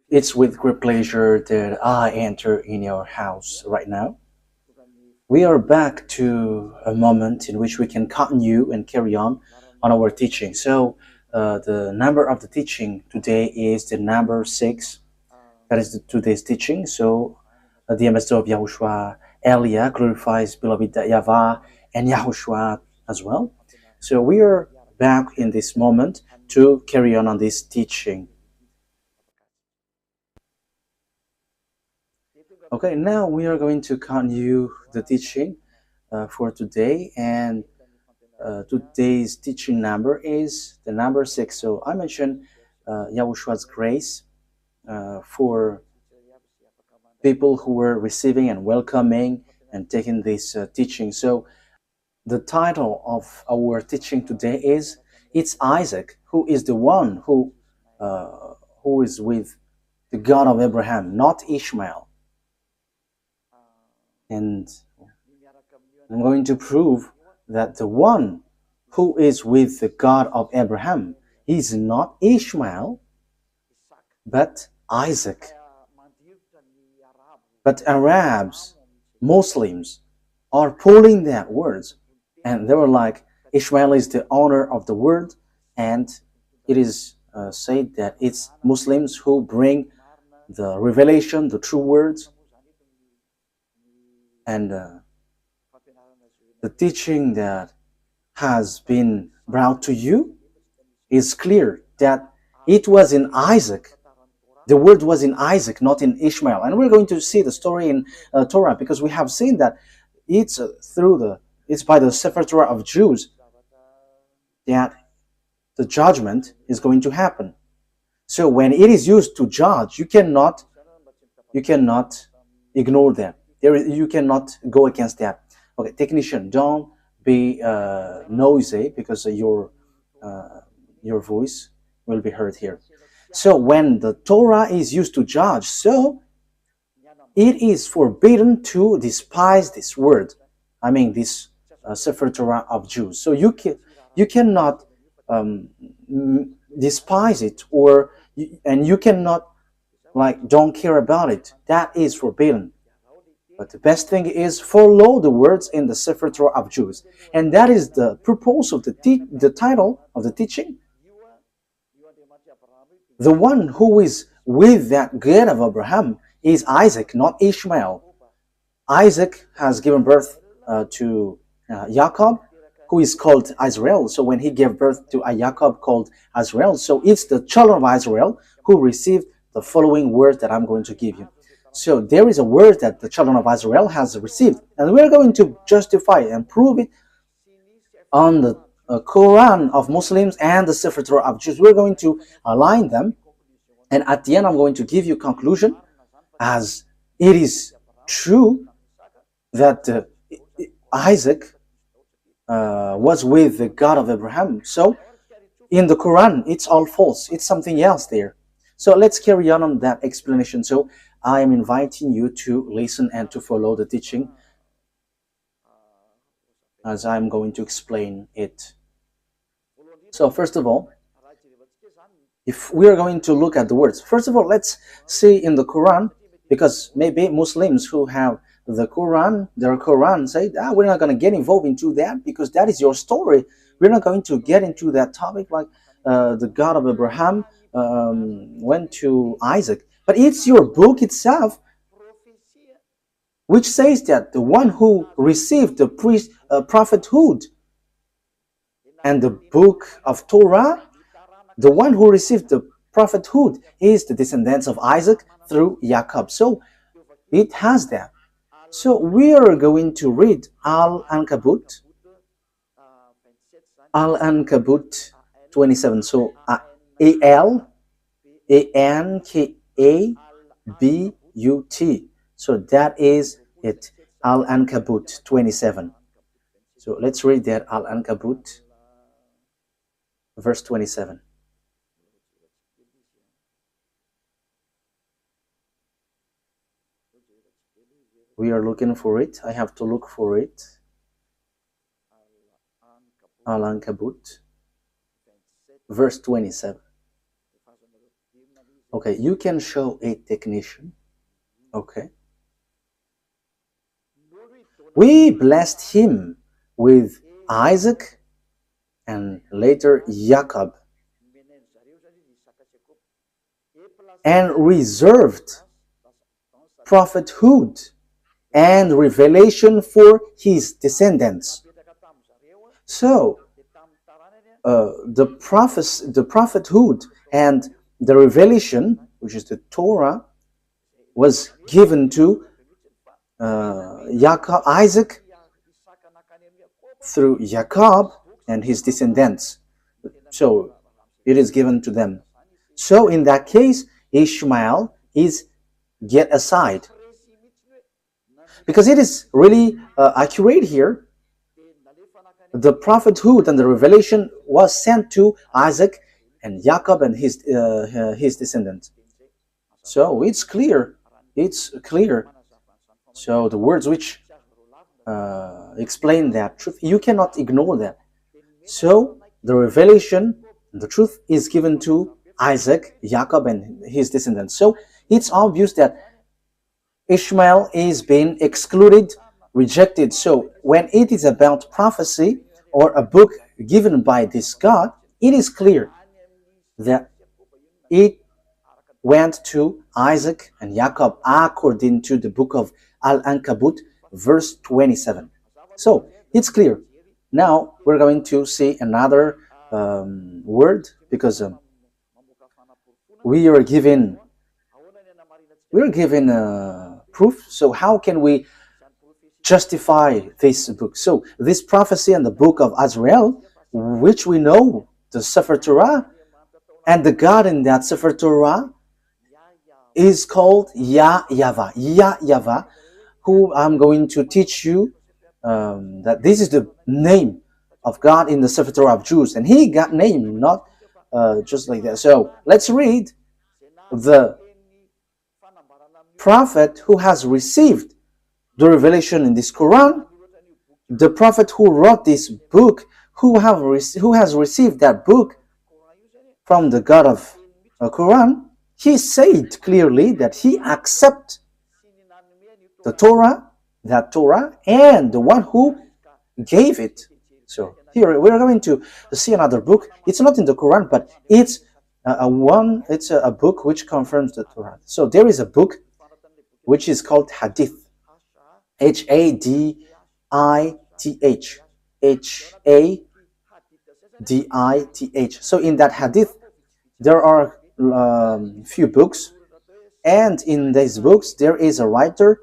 It's with great pleasure that I enter in your house right now. We are back to a moment in which we can continue and carry on our teaching. So, the number of the teaching today is the number 6. That is today's teaching. So, the ambassador of YAHOSHUAH, Elia, glorifies beloved YAHVAH and YAHOSHUAH as well. So, we are back in this moment to carry on this teaching. Okay, now we are going to continue the teaching for today, and today's teaching number is the number 6. So I mentioned Yahushua's grace for people who were receiving and welcoming and taking this teaching. So the title of our teaching today is "It's Isaac who is the one who is with the God of Abraham, not Ishmael." And I'm going to prove that the one who is with the God of Abraham is not Ishmael, but Isaac. But Arabs, Muslims, are pulling that words, and they were like, Ishmael is the owner of the word, and it is said that it's Muslims who bring the revelation, the true words, and the teaching that has been brought to you is clear that it was in Isaac. The word was in Isaac, not in Ishmael. And we're going to see the story in Torah, because we have seen that it's by the Sefer Torah of Jews that the judgment is going to happen. So when it is used to judge, you cannot ignore that. You cannot go against that. Okay, technician, don't be noisy, because your voice will be heard here. So when the Torah is used to judge, so it is forbidden to despise this word. I mean, this Sefer Torah of Jews. So you cannot despise it, and you cannot don't care about it. That is forbidden. But the best thing is follow the words in the Sefer Torah of Jews. And that is the purpose of the title of the teaching. The one who is with that God of Abraham is Isaac, not Ishmael. Isaac has given birth to Jacob, who is called Israel. So when he gave birth to a Jacob called Israel, so it's the children of Israel who received the following words that I'm going to give you. So there is a word that the children of Israel has received, and we're going to justify it and prove it on the Quran of Muslims and the Sefer Torah of Jews. We're going to align them, and at the end I'm going to give you conclusion, as it is true that Isaac was with the God of Abraham. So in the Quran, it's all false. It's something else there. So let's carry on that explanation. So I am inviting you to listen and to follow the teaching as I'm going to explain it. So first of all, if we are going to look at the words, first of all, let's see in the Quran, because maybe Muslims who have the Quran, their Quran, say, we're not going to get involved into that, because that is your story. We're not going to get into that topic, like the God of Abraham went to Isaac. But it's your book itself which says that the one who received the prophethood and the book of Torah, the one who received the prophethood is the descendants of Isaac through Jacob. So it has that. So we are going to read Al-Ankabut 27. So Al-Ankabut. So that is it. Al-Ankabut 27. So let's read that. Al-Ankabut verse 27. We are looking for it. I have to look for it. Al-Ankabut verse 27. Okay, you can show a technician. Okay. We blessed him with Isaac and later Jacob and reserved prophethood and revelation for his descendants. So the prophethood and the revelation, which is the Torah, was given to Jacob, Isaac through Jacob and his descendants. So it is given to them. So in that case, Ishmael is get aside, because it is really accurate here. The prophethood and the revelation was sent to Isaac and Jacob and his descendants. So it's clear. It's clear. So the words which explain that truth, you cannot ignore that. So the revelation, the truth is given to Isaac, Jacob, and his descendants. So it's obvious that Ishmael is being excluded, rejected. So when it is about prophecy or a book given by this God, it is clear that it went to Isaac and Jacob according to the book of Al-Ankabut, verse 27. So it's clear. Now we're going to see another word, because we are given proof. So how can we justify this book? So this prophecy and the book of Azrael, which we know, the Sefer Torah, and the God in that Sefer Torah is called YAHVAH. YAHVAH, who I'm going to teach you that this is the name of God in the Sefer Torah of Jews, and he got name not just like that. So let's read the prophet who has received the revelation in this Quran, the prophet who wrote this book, who has received that book from the God of Quran. He said clearly that he accepts the Torah, that Torah, and the one who gave it. So here we're going to see another book. It's not in the Quran, but it's a book which confirms the Torah. So there is a book which is called Hadith, Hadith, Hadith. So in that Hadith, there are few books, and in these books there is a writer,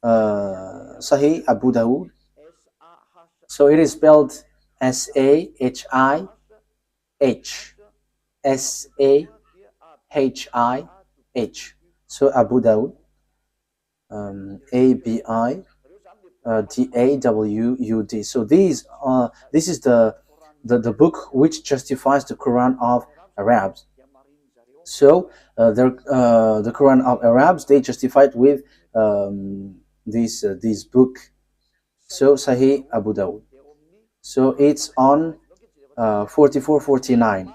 Sahih Abu Dawud. So it is spelled Sahih, Sahih. So Abu Dawud, Abidawud. So this is the book which justifies the Quran of Arabs. So the Quran of Arabs, they justified with this book. So Sahih Abu Dawud. So it's on 4449.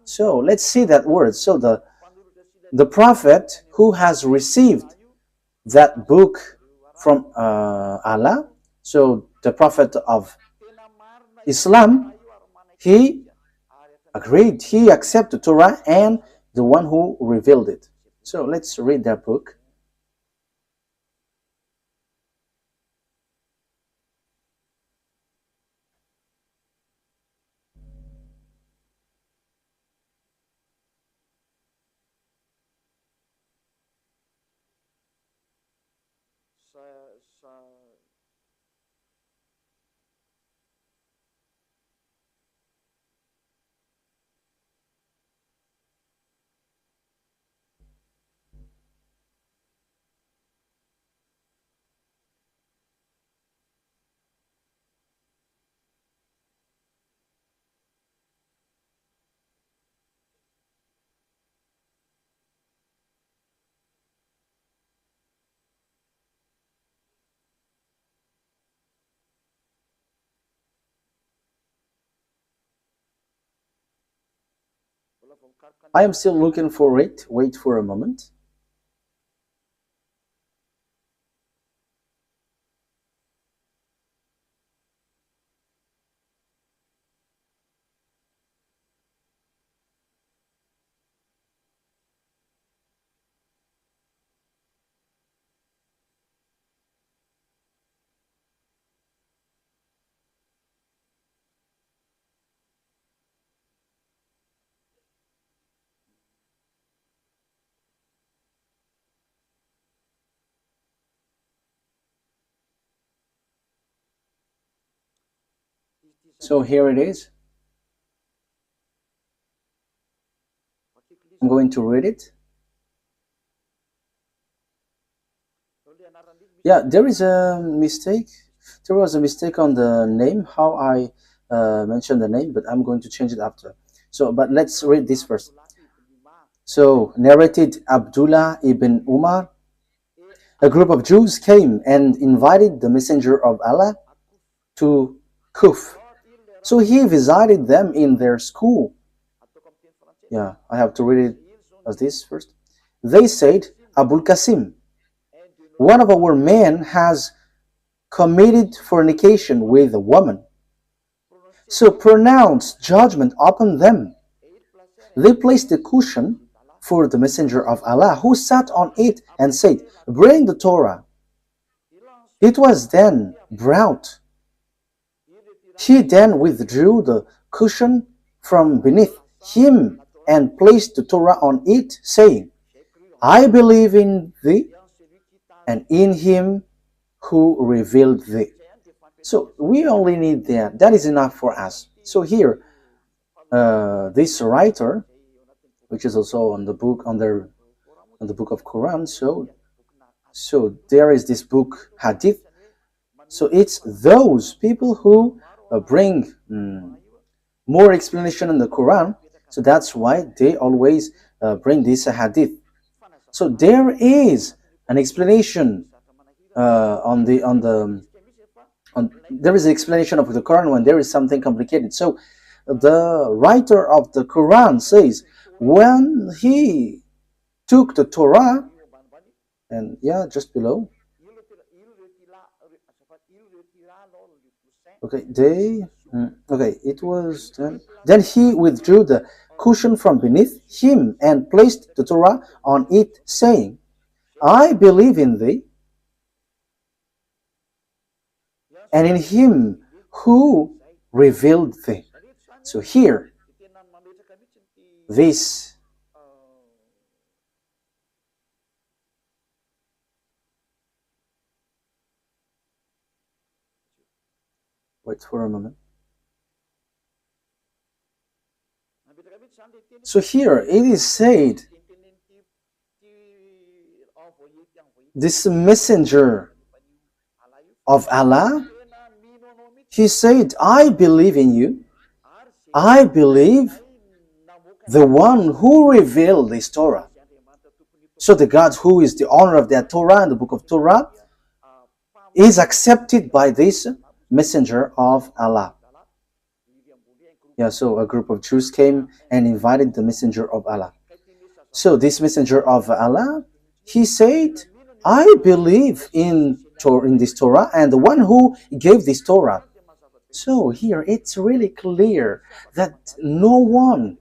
So let's see that word. So the prophet who has received that book from Allah, so the prophet of Islam, he agreed, he accepted Torah and the one who revealed it. So let's read that book. I am still looking for it. Wait for a moment. So here it is. I'm going to read it. Yeah, there is a mistake. There was a mistake on the name, how I mentioned the name, but I'm going to change it after. So, but let's read this first. So, narrated Abdullah ibn Umar. A group of Jews came and invited the Messenger of Allah to Kuf. So he visited them in their school. Yeah, I have to read it as this first. They said, Abul Qasim, one of our men has committed fornication with a woman. So pronounce judgment upon them. They placed a cushion for the Messenger of Allah, who sat on it and said, bring the Torah. It was then brought. He then withdrew the cushion from beneath him and placed the Torah on it, saying, I believe in thee and in him who revealed thee. So we only need that. That is enough for us. So here, this writer, which is also on the book on the book of Quran. So there is this book Hadith. So it's those people who bring more explanation in the Quran. So that's why they always bring this Hadith. So there is an explanation there is an explanation of the Quran when there is something complicated. So the writer of the Quran says when he took the Torah, and yeah, just below. Okay, it was then he withdrew the cushion from beneath him and placed the Torah on it, saying, I believe in thee and in him who revealed thee. So here, this wait for a moment. So here it is said, this messenger of Allah, he said, I believe in you. I believe the one who revealed this Torah. So the God who is the owner of that Torah and the book of Torah is accepted by this messenger of Allah. Yeah, so a group of Jews came and invited the messenger of Allah. So this messenger of Allah, he said, I believe in this Torah and the one who gave this Torah. So here it's really clear that no one,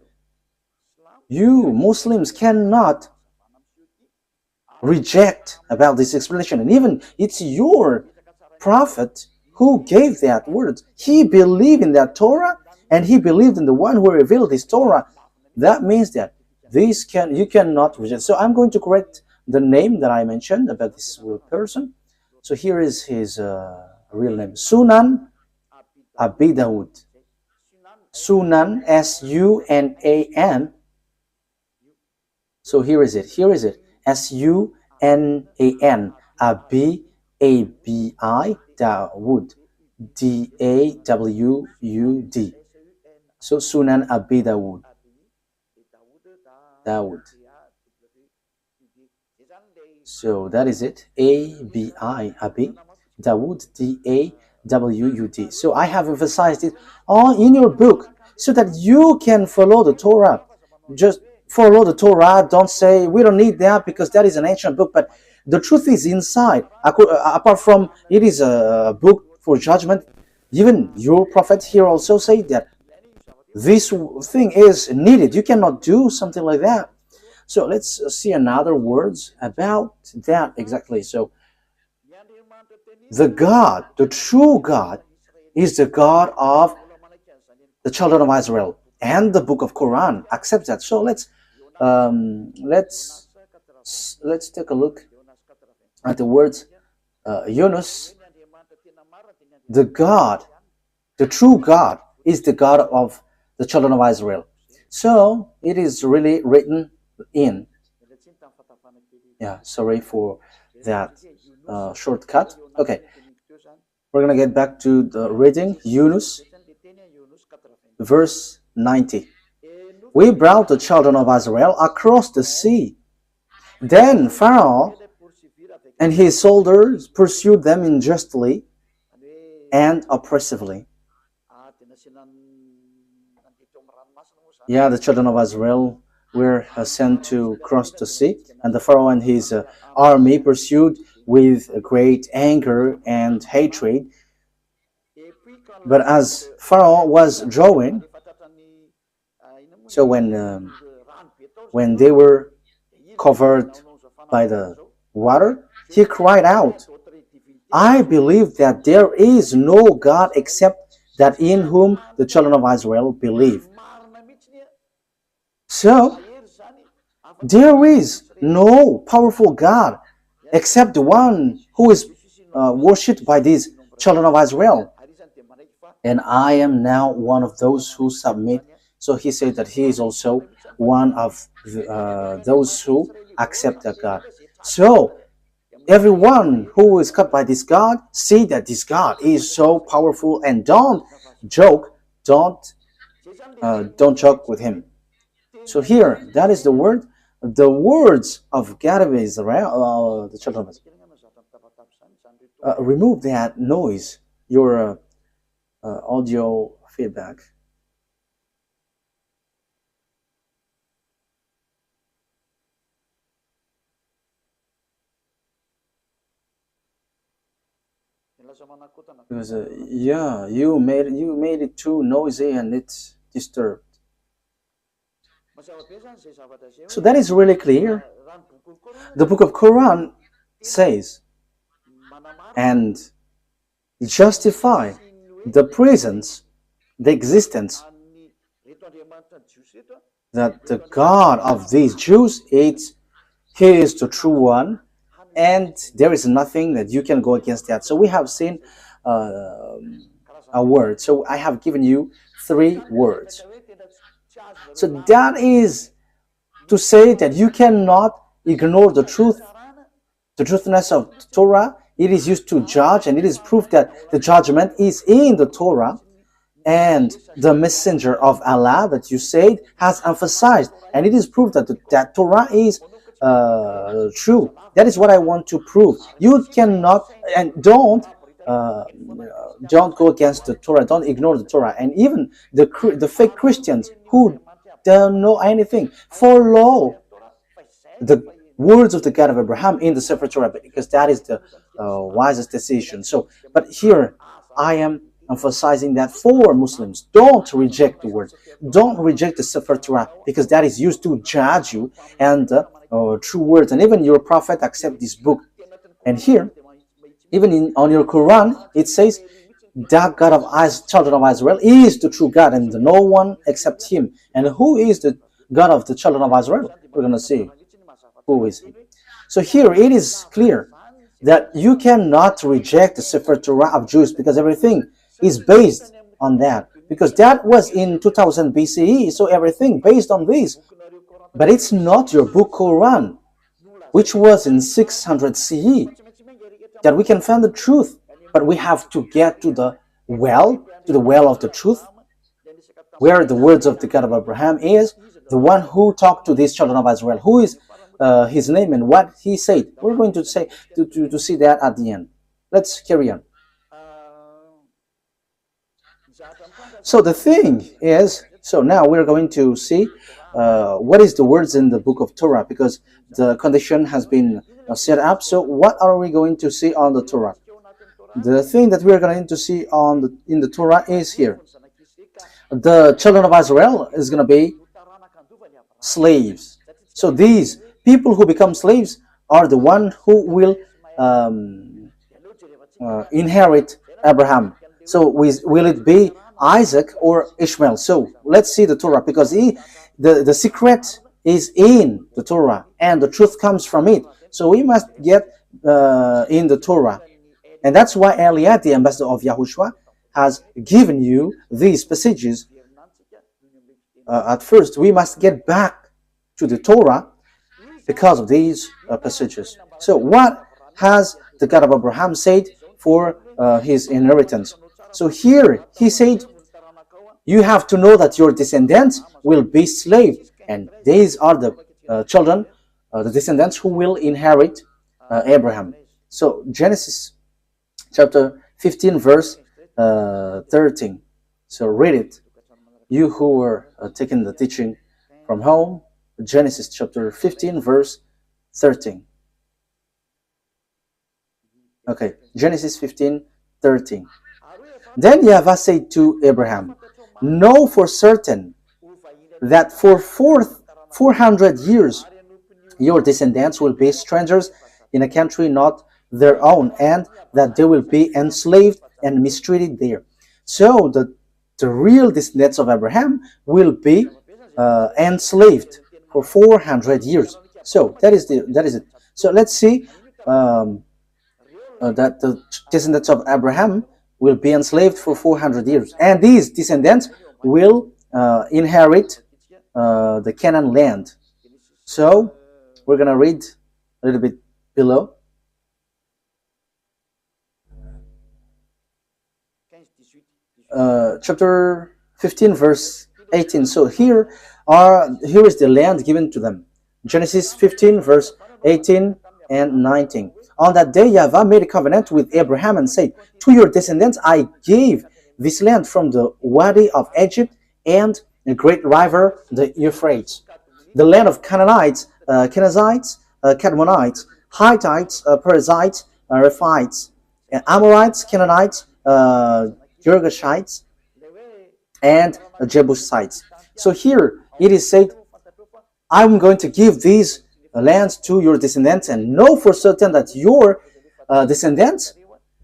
you Muslims, cannot reject about this explanation. And even it's your prophet who gave that word. He believed in that Torah and he believed in the one who revealed this Torah. That means that you cannot reject. So I'm going to correct the name that I mentioned about this person. So here is his real name, Sunan Abi Dawud. Sunan, S-U-N-A-N. So here is it. S-U-N-A-N. Abi, A-B-I, Dawud. D-A-W-U-D. So Sunan Abi Dawud. So that is it. A-B-I, Abi. Dawud, D-A-W-U-D. So I have emphasized it all in your book so that you can follow the Torah. just follow the Torah. Don't say we don't need that because that is an ancient book. But the truth is inside. Apart from it is a book for judgment, even your prophet here also say that this thing is needed. You cannot do something like that. So let's see another words about that exactly. So the God, the true God, is the God of the children of Israel, and the book of Quran accepts that. So let's take a look at the words Yunus. The God, the true God, is the God of the children of Israel. So it is really written in. Yeah, sorry for that shortcut. Okay, we're gonna get back to the reading. Yunus, verse 90. We brought the children of Israel across the sea. Then Pharaoh and his soldiers pursued them unjustly and oppressively. Yeah, the children of Israel were sent to cross the sea, and the Pharaoh and his army pursued with great anger and hatred. But as Pharaoh was drawing, so when they were covered by the water, he cried out, I believe that there is no God except that in whom the children of Israel believe. So there is no powerful God except the one who is worshipped by these children of Israel. And I am now one of those who submit. So he said that he is also one of those who accept that God. So everyone who is cut by this God, see that this God is so powerful, and don't joke with him. So here, that is the word, the words of God of Israel, the children of Israel. Remove that noise, your audio feedback. Because yeah, you made it too noisy and it's disturbed. So that is really clear. The book of Quran says and justify the presence, the existence, that the God of these Jews he is the true one, and there is nothing that you can go against that. So we have seen a word. So I have given you 3 words. So that is to say that you cannot ignore the truth, the truthness of the Torah. It is used to judge, and it is proof that the judgment is in the Torah, and the messenger of Allah that you said has emphasized, and it is proof that that Torah is true. That is what I want to prove. You cannot, and don't go against the Torah. Don't ignore the Torah. And even the fake Christians who don't know anything, follow the words of the God of Abraham in the Sefer Torah, because that is the wisest decision. So, but here I am emphasizing that for Muslims, don't reject the words, don't reject the Sefer Torah, because that is used to judge you, and true words, and even your prophet accept this book. And here, even on your Quran, it says that God of children of Israel is the true God, and no one except him. And who is the God of the children of Israel? We're going to see who is he. So here it is clear that you cannot reject the Sefer Torah of Jews, because everything is based on that, because that was in 2000 BCE, so everything based on this. But it's not your book Quran, which was in 600 CE, that we can find the truth. But we have to get to the well of the truth, where the words of the God of Abraham is, the one who talked to these children of Israel, who is his name and what he said. We're going to say to see that at the end. Let's carry on. So the thing is, so now we're going to see what is the words in the book of Torah, because the condition has been set up. So what are we going to see on the Torah? The thing that we are going to see in the Torah is here. The children of Israel is going to be slaves. So these people who become slaves are the one who will inherit Abraham. So will it be Isaac or Ishmael? So let's see the Torah, because the secret is in the Torah and the truth comes from it. So we must get in the Torah. And that's why Eliad, the ambassador of Yahushua, has given you these passages. At first, we must get back to the Torah because of these passages. So what has the God of Abraham said for his inheritance? So here he said, you have to know that your descendants will be slaves, and these are the children, the descendants who will inherit Abraham. So Genesis chapter 15 verse 13. So read it. You who were taking the teaching from home, Genesis chapter 15 verse 13. Okay, Genesis 15, 13. Then YAHVAH said to Abraham, know for certain that for 400 years your descendants will be strangers in a country not their own, and that they will be enslaved and mistreated there. So the real descendants of Abraham will be enslaved for 400 years. So that is it. So let's see that the descendants of Abraham will be enslaved for 400 years, and these descendants will inherit the Canaan land. So we're gonna read a little bit below. Chapter 15 verse 18. So here is the land given to them. Genesis 15 verse 18 and 19. On that day YAHVAH made a covenant with Abraham and said, to your descendants I gave this land from the Wadi of Egypt and the great river the Euphrates, the land of Canaanites, Kenizzites, Cadmonites, Hittites, Perizzites, Rephites, Amorites, Canaanites, Girgashites, and Jebusites. So here it is said, I'm going to give these lands to your descendants, and know for certain that your descendants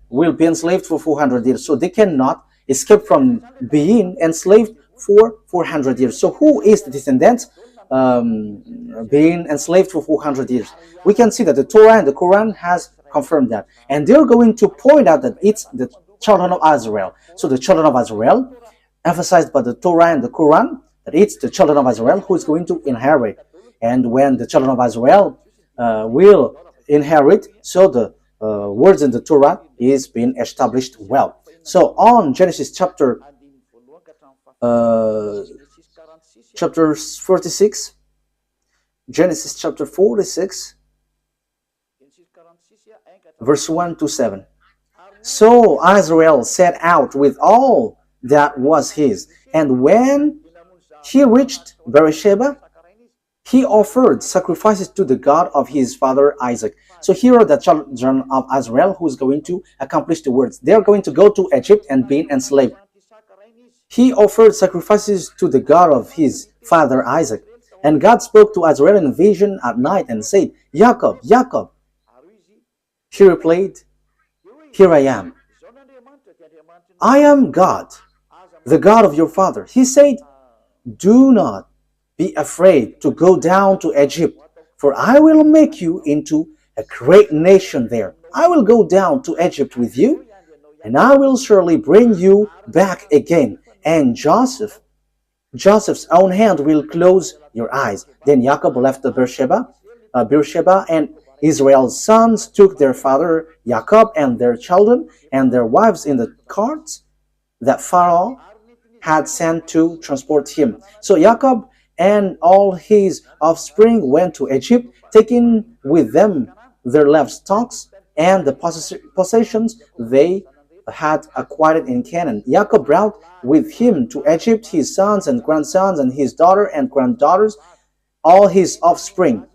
will be enslaved for 400 years. So they cannot escape from being enslaved for 400 years. So who is the descendants being enslaved for 400 years? We can see that the Torah and the Quran has confirmed that. And they're going to point out that it's the children of Israel. So the children of Israel, emphasized by the Torah and the Quran, that it's the children of Israel who is going to inherit. And when the children of Israel will inherit, so the words in the Torah is being established well. So on Genesis chapter 46, Genesis chapter 46, verse 1 to 7. So Israel set out with all that was his, and when he reached Beersheba, he offered sacrifices to the God of his father Isaac. So here are the children of Israel who is going to accomplish the words. They are going to go to Egypt and be enslaved. He offered sacrifices to the God of his father Isaac. And God spoke to Israel in a vision at night and said, Jacob, Jacob. He replied, here I am. I am God, the God of your father. He said, do not be afraid to go down to Egypt, for I will make you into a great nation there. I will go down to Egypt with you, and I will surely bring you back again. And Joseph's own hand will close your eyes. Then Jacob left the Beersheba, and Israel's sons took their father Jacob and their children and their wives in the carts that Pharaoh had sent to transport him. So Jacob and all his offspring went to Egypt, taking with them their livestock and the possessions they had acquired in Canaan. Jacob brought with him to Egypt his sons and grandsons and his daughter and granddaughters, all his offspring.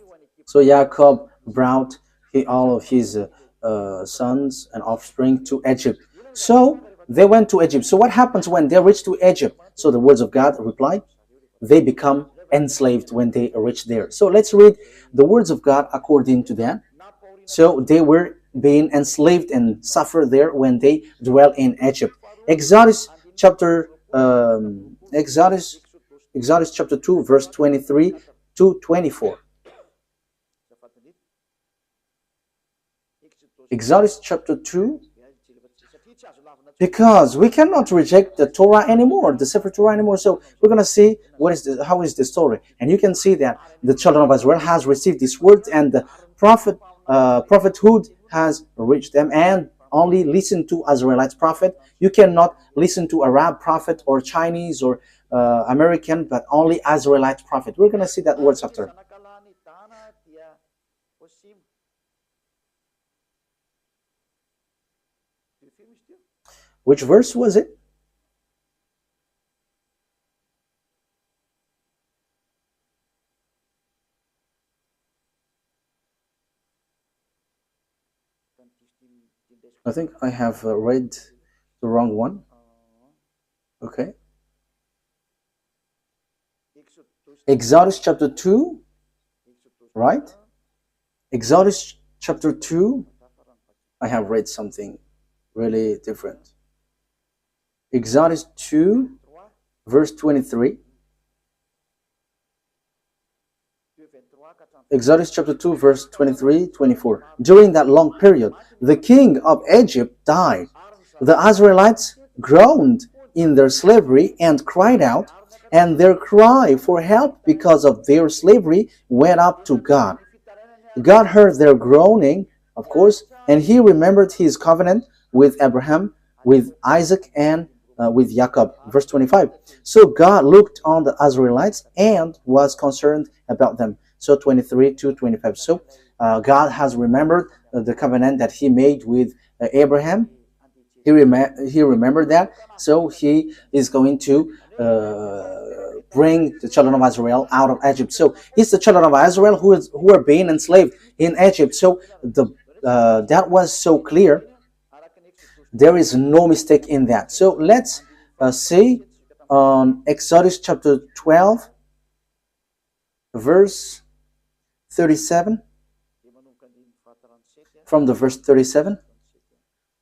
So Jacob brought all of his sons and offspring to Egypt. So they went to Egypt. So what happens when they reach to Egypt? So the words of God replied, they become enslaved when they reach there. So let's read the words of God according to that. So they were being enslaved and suffer there when they dwell in Egypt. Exodus chapter 2 verse 23 to 24. Exodus chapter 2, because we cannot reject the Torah anymore, the Sefer Torah anymore. So we're going to see how is the story. And you can see that the children of Israel has received this word, and the prophethood has reached them, and only listen to Israelite prophet. You cannot listen to Arab prophet or Chinese or American, but only Israelite prophet. We're going to see that words after. Which verse was it? I think I have read the wrong one. Okay. Exodus chapter 2, right? Exodus chapter 2, I have read something really different. Exodus 2, verse 23. Exodus chapter 2, verse 23, 24. During that long period, the king of Egypt died. The Israelites groaned in their slavery and cried out, and their cry for help because of their slavery went up to God. God heard their groaning, of course, and he remembered his covenant with Abraham, with Isaac, and with Jacob. Verse 25. So God looked on the Israelites and was concerned about them. So 23 to 25. So God has remembered the covenant that he made with Abraham. He remembered that. So he is going to bring the children of Israel out of Egypt. So it's the children of Israel who are being enslaved in Egypt. So that was so clear. There is no mistake in that. So let's see on Exodus chapter 12, verse 37. From the verse 37,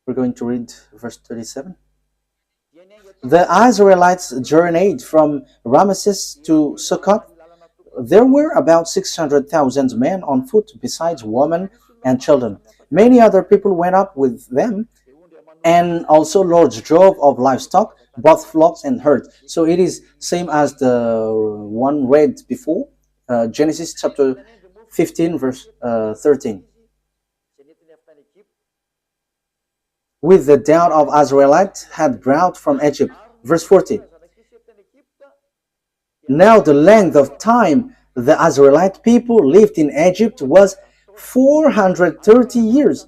we're going to read verse 37. The Israelites journeyed from Ramesses to Succoth. There were about 600,000 men on foot, besides women and children. Many other people went up with them, and also large drove of livestock, both flocks and herds. So it is same as the one read before, Genesis chapter 15, verse 13. With the doubt of Israelites had brought from Egypt. Verse 40. Now the length of time the Israelite people lived in Egypt was 430 years.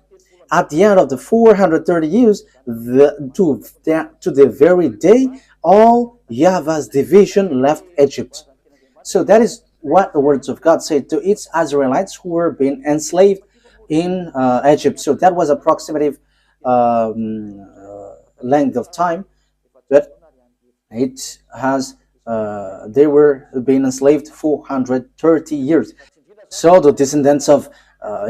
At the end of the 430 years, to the very day, all YAHVAH's division left Egypt. So that is what the words of God say to its Israelites who were being enslaved in Egypt. So that was approximative length of time, but it has they were being enslaved 430 years. So the descendants of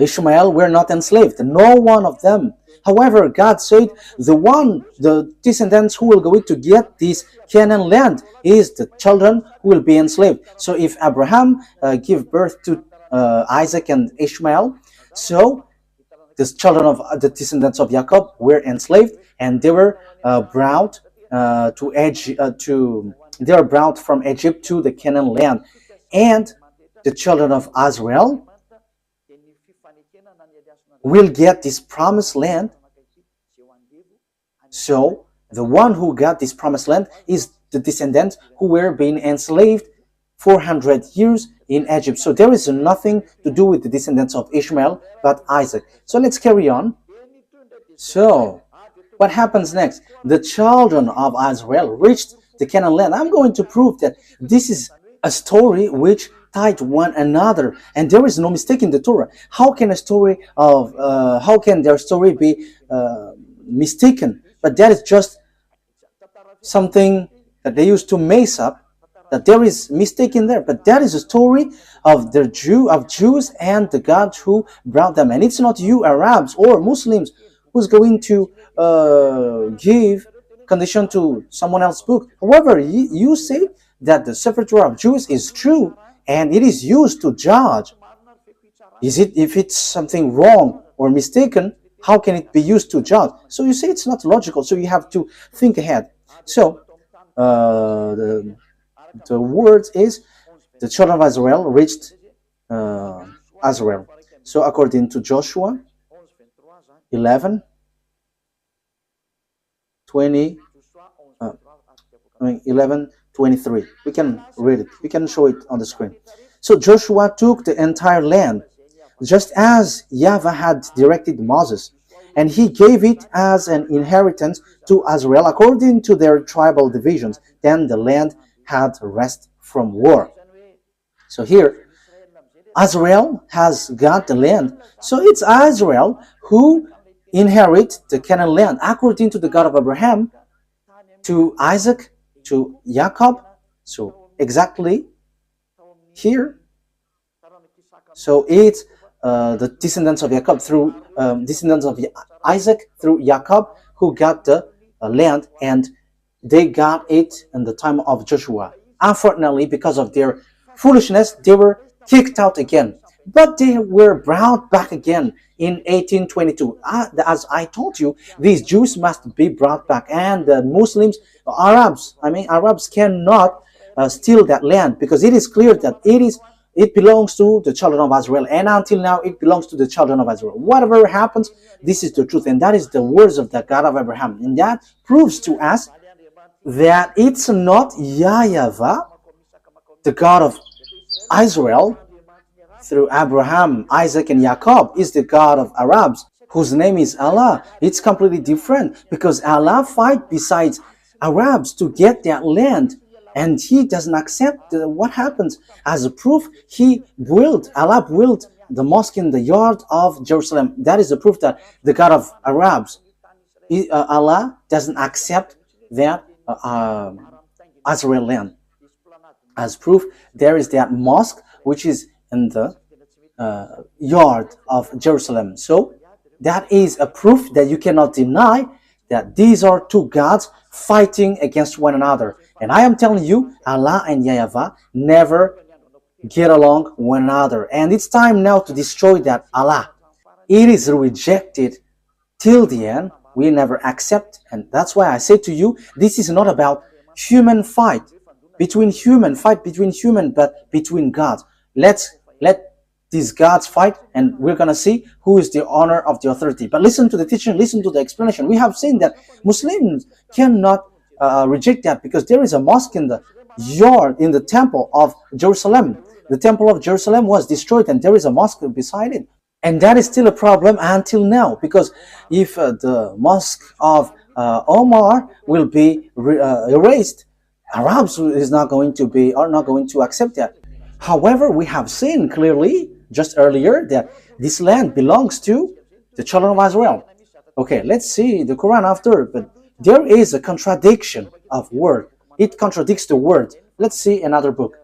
Ishmael were not enslaved, no one of them. However, God said the descendants who will go to get this Canaan land is the children who will be enslaved. So if Abraham gave birth to Isaac and Ishmael, so the children of the descendants of Jacob were enslaved, and they were brought they were brought from Egypt to the Canaan land, and the children of Israel will get this promised land. So the one who got this promised land is the descendants who were being enslaved 400 years in Egypt. So there is nothing to do with the descendants of Ishmael but Isaac. So let's carry on. So what happens next? The children of Israel reached the Canaan land. I'm going to prove that this is a story which tied one another, and there is no mistake in the Torah. How can their story be mistaken? But that is just something that they used to mess up, that there is mistake in there. But that is a story of Jews and the God who brought them. And it's not you Arabs or Muslims who's going to give condition to someone else's book. However, you say that the Sefer Torah of Jews is true and it is used to judge. If it's something wrong or mistaken, how can it be used to judge? So you say it's not logical, so you have to think ahead. So the word is the children of Israel reached Israel. So according to Joshua 11, 11:23. We can read it. We can show it on the screen. So Joshua took the entire land, just as YAHVAH had directed Moses, and he gave it as an inheritance to Israel according to their tribal divisions. Then the land had rest from war. So here, Israel has got the land. So it's Israel who inherit the Canaan land according to the God of Abraham, to Isaac, to Jacob. So exactly here. So it's the descendants of Jacob through descendants of Isaac through Jacob who got the land, and they got it in the time of Joshua. Unfortunately, because of their foolishness, they were kicked out again. But they were brought back again in 1822. As I told you, these Jews must be brought back, and the Muslims, Arabs cannot steal that land, because it is clear that it belongs to the children of Israel, and until now it belongs to the children of Israel. Whatever happens, this is the truth, and that is the words of the God of Abraham, and that proves to us that it's not YAHVAH, the God of Israel, through Abraham, Isaac, and Jacob, is the God of Arabs, whose name is Allah. It's completely different, because Allah fight besides Arabs to get that land, and he doesn't accept what happens. As a proof, Allah built the mosque in the yard of Jerusalem. That is the proof that the God of Arabs, Allah doesn't accept that Israel land. As proof, there is that mosque which is in the yard of Jerusalem. So that is a proof that you cannot deny that these are two gods fighting against one another. And I am telling you, Allah and YAHVAH never get along one another. And it's time now to destroy that Allah. It is rejected till the end. We never accept. And that's why I say to you, this is not about human fight between human, but between gods. Let these gods fight, and we're going to see who is the owner of the authority. But listen to the teaching, listen to the explanation. We have seen that Muslims cannot reject that, because there is a mosque in the yard, in the temple of Jerusalem. The temple of Jerusalem was destroyed, and there is a mosque beside it. And that is still a problem until now, because if the mosque of Omar will be erased, Arabs are not going to accept that. However, we have seen clearly just earlier that this land belongs to the children of Israel. Okay, let's see the Quran after, but there is a contradiction of word. It contradicts the word. Let's see another book.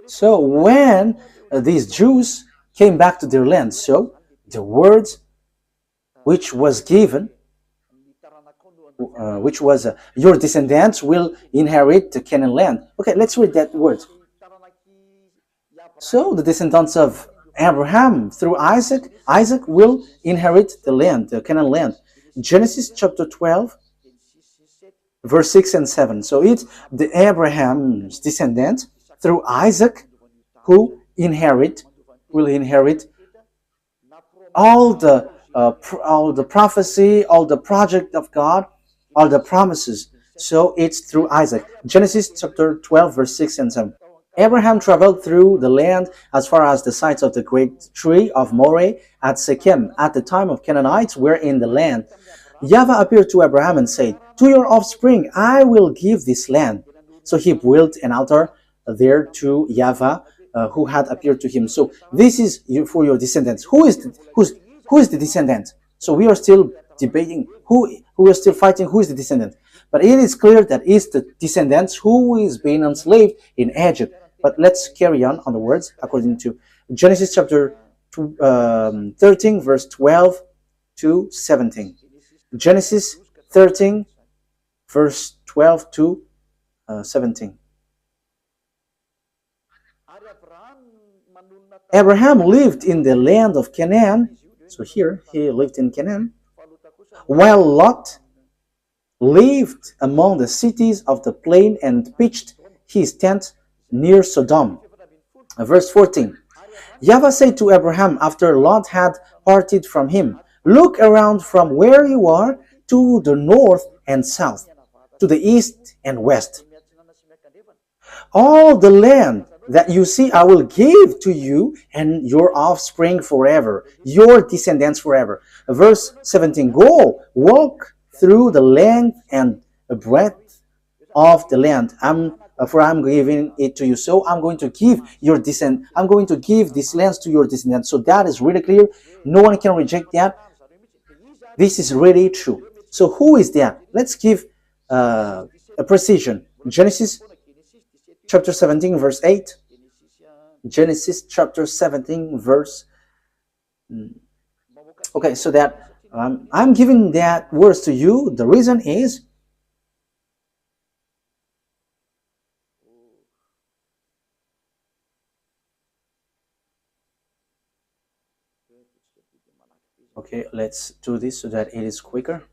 So when these Jews came back to their land, so the words which was given, which was your descendants will inherit the Canaan land. Okay, let's read that word. So the descendants of Abraham through Isaac will inherit the land, the Canaan land. Genesis chapter 12, verse 6 and 7. So it's the Abraham's descendants through Isaac who will inherit all the prophecy, all the project of God, all the promises. So it's through Isaac. Genesis chapter 12, verse 6 and 7. Abraham traveled through the land as far as the sites of the great tree of Moreh at Shechem. At the time of Canaanites were in the land. YAHVAH appeared to Abraham and said, "To your offspring I will give this land." So he built an altar there to YAHVAH, who had appeared to him. So this is for your descendants. Who is the descendant? So we are still debating who is still fighting who is the descendant. But it is clear that it's the descendants who is being enslaved in Egypt. But let's carry on the words according to Genesis chapter 13, verse 12 to 17. Genesis 13, verse 12 to 17. Abraham lived in the land of Canaan. So here he lived in Canaan, while Lot lived among the cities of the plain and pitched his tent near Sodom. Verse 14. YAHVAH said to Abraham after Lot had parted from him, "Look around from where you are to the north and south, to the east and west. All the land that you see I will give to you and your offspring forever, your descendants forever." Verse 17. Go, walk through the length and the breadth of the land. For I'm giving it to you. So I'm going to give I'm going to give these lands to your descendants. So that is really clear. No one can reject that. This is really true. So who is that? Let's give a precision. Genesis chapter 17, verse 8. Genesis chapter 17, verse. Okay, so that I'm giving that words to you. The reason is okay, let's do this so that it is quicker.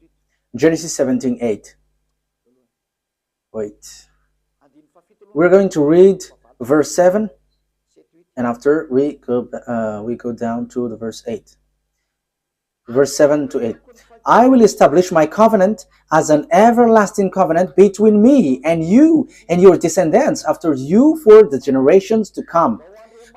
Genesis 17, 8. Wait. We're going to read verse 7, and after we go down to the verse 8. Verse 7 to 8. I will establish my covenant as an everlasting covenant between me and you and your descendants after you for the generations to come,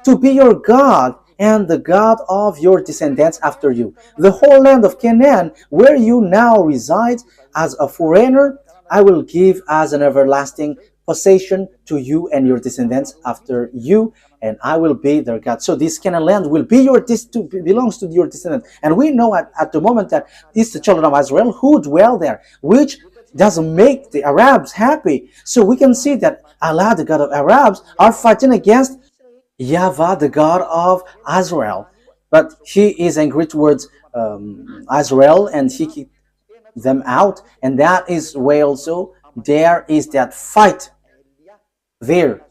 to be your God and the God of your descendants after you. The whole land of Canaan, where you now reside as a foreigner, I will give as an everlasting possession to you and your descendants after you, and I will be their God. So this Canaan land will be belongs to your descendants. And we know at the moment that it's the children of Israel who dwell there, which doesn't make the Arabs happy. So we can see that Allah, the God of Arabs, are fighting against YAHVAH, the God of Israel. But he is angry towards Israel, and he kicked them out. And that is why also there is that fight there.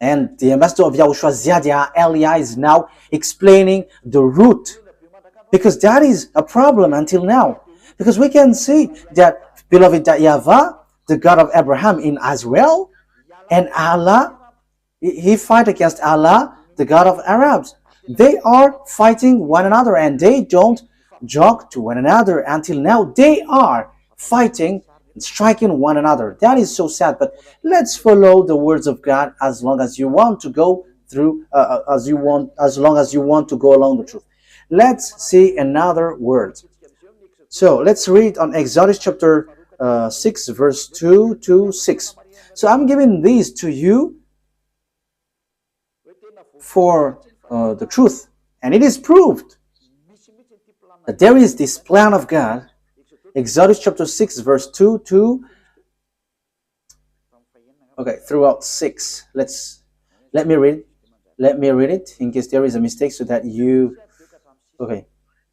And the ambassador of YAHOSHUAH, Ziadia Elia, is now explaining the root, because that is a problem until now. Because we can see that, beloved, that YAHVAH, the God of Abraham in Israel, and Allah, he fight against Allah, the God of Arabs. They are fighting one another, and they don't joke to one another until now. They are fighting and striking one another. That is so sad. But let's follow the words of God as long as you want to go through, as long as you want to go along the truth. Let's see another word. So let's read on Exodus chapter 6, verse 2 to 6. So I'm giving these to you for the truth, and it is proved that there is this plan of God. Exodus chapter 6, verse 2 to throughout 6. Let me read it in case there is a mistake, so that you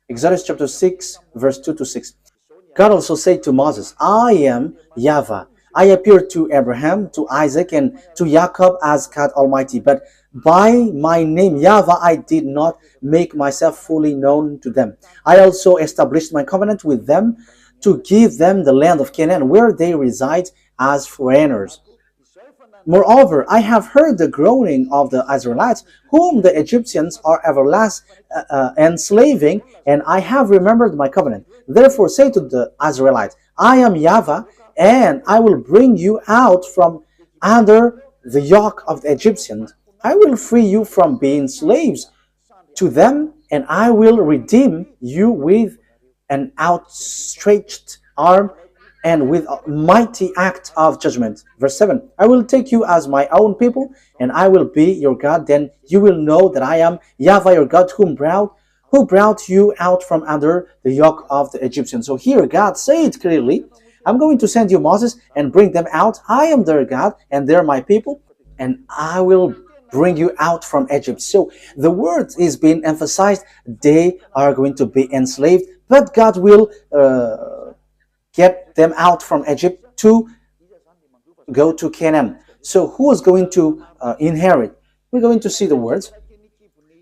Exodus chapter 6, verse 2 to 6. God also said to Moses, I am YAHVAH. I appeared to Abraham, to Isaac, and to Jacob as God Almighty, but by my name YAHVAH I did not make myself fully known to them. I also established my covenant with them to give them the land of Canaan, where they reside as foreigners. Moreover, I have heard the groaning of the Israelites, whom the Egyptians are enslaving, and I have remembered my covenant. Therefore say to the Israelites, I am YAHVAH, and I will bring you out from under the yoke of the Egyptians. I will free you from being slaves to them, and I will redeem you with an outstretched arm and with a mighty act of judgment. Verse 7, I will take you as my own people, and I will be your God. Then you will know that I am YAHVAH your God, who brought you out from under the yoke of the Egyptians. So here God said clearly, I'm going to send you Moses and bring them out. I am their God, and they're my people, and I will bring you out from Egypt. So the word is being emphasized. They are going to be enslaved, but God will get them out from Egypt to go to Canaan. So who is going to inherit? We're going to see the words,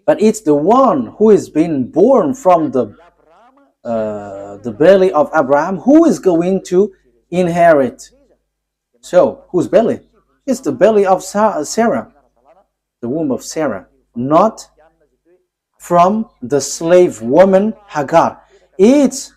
but it's the one who is being born from the belly of Abraham who is going to inherit. So whose belly? It's the belly of Sarah, the womb of Sarah, not from the slave woman Hagar. It's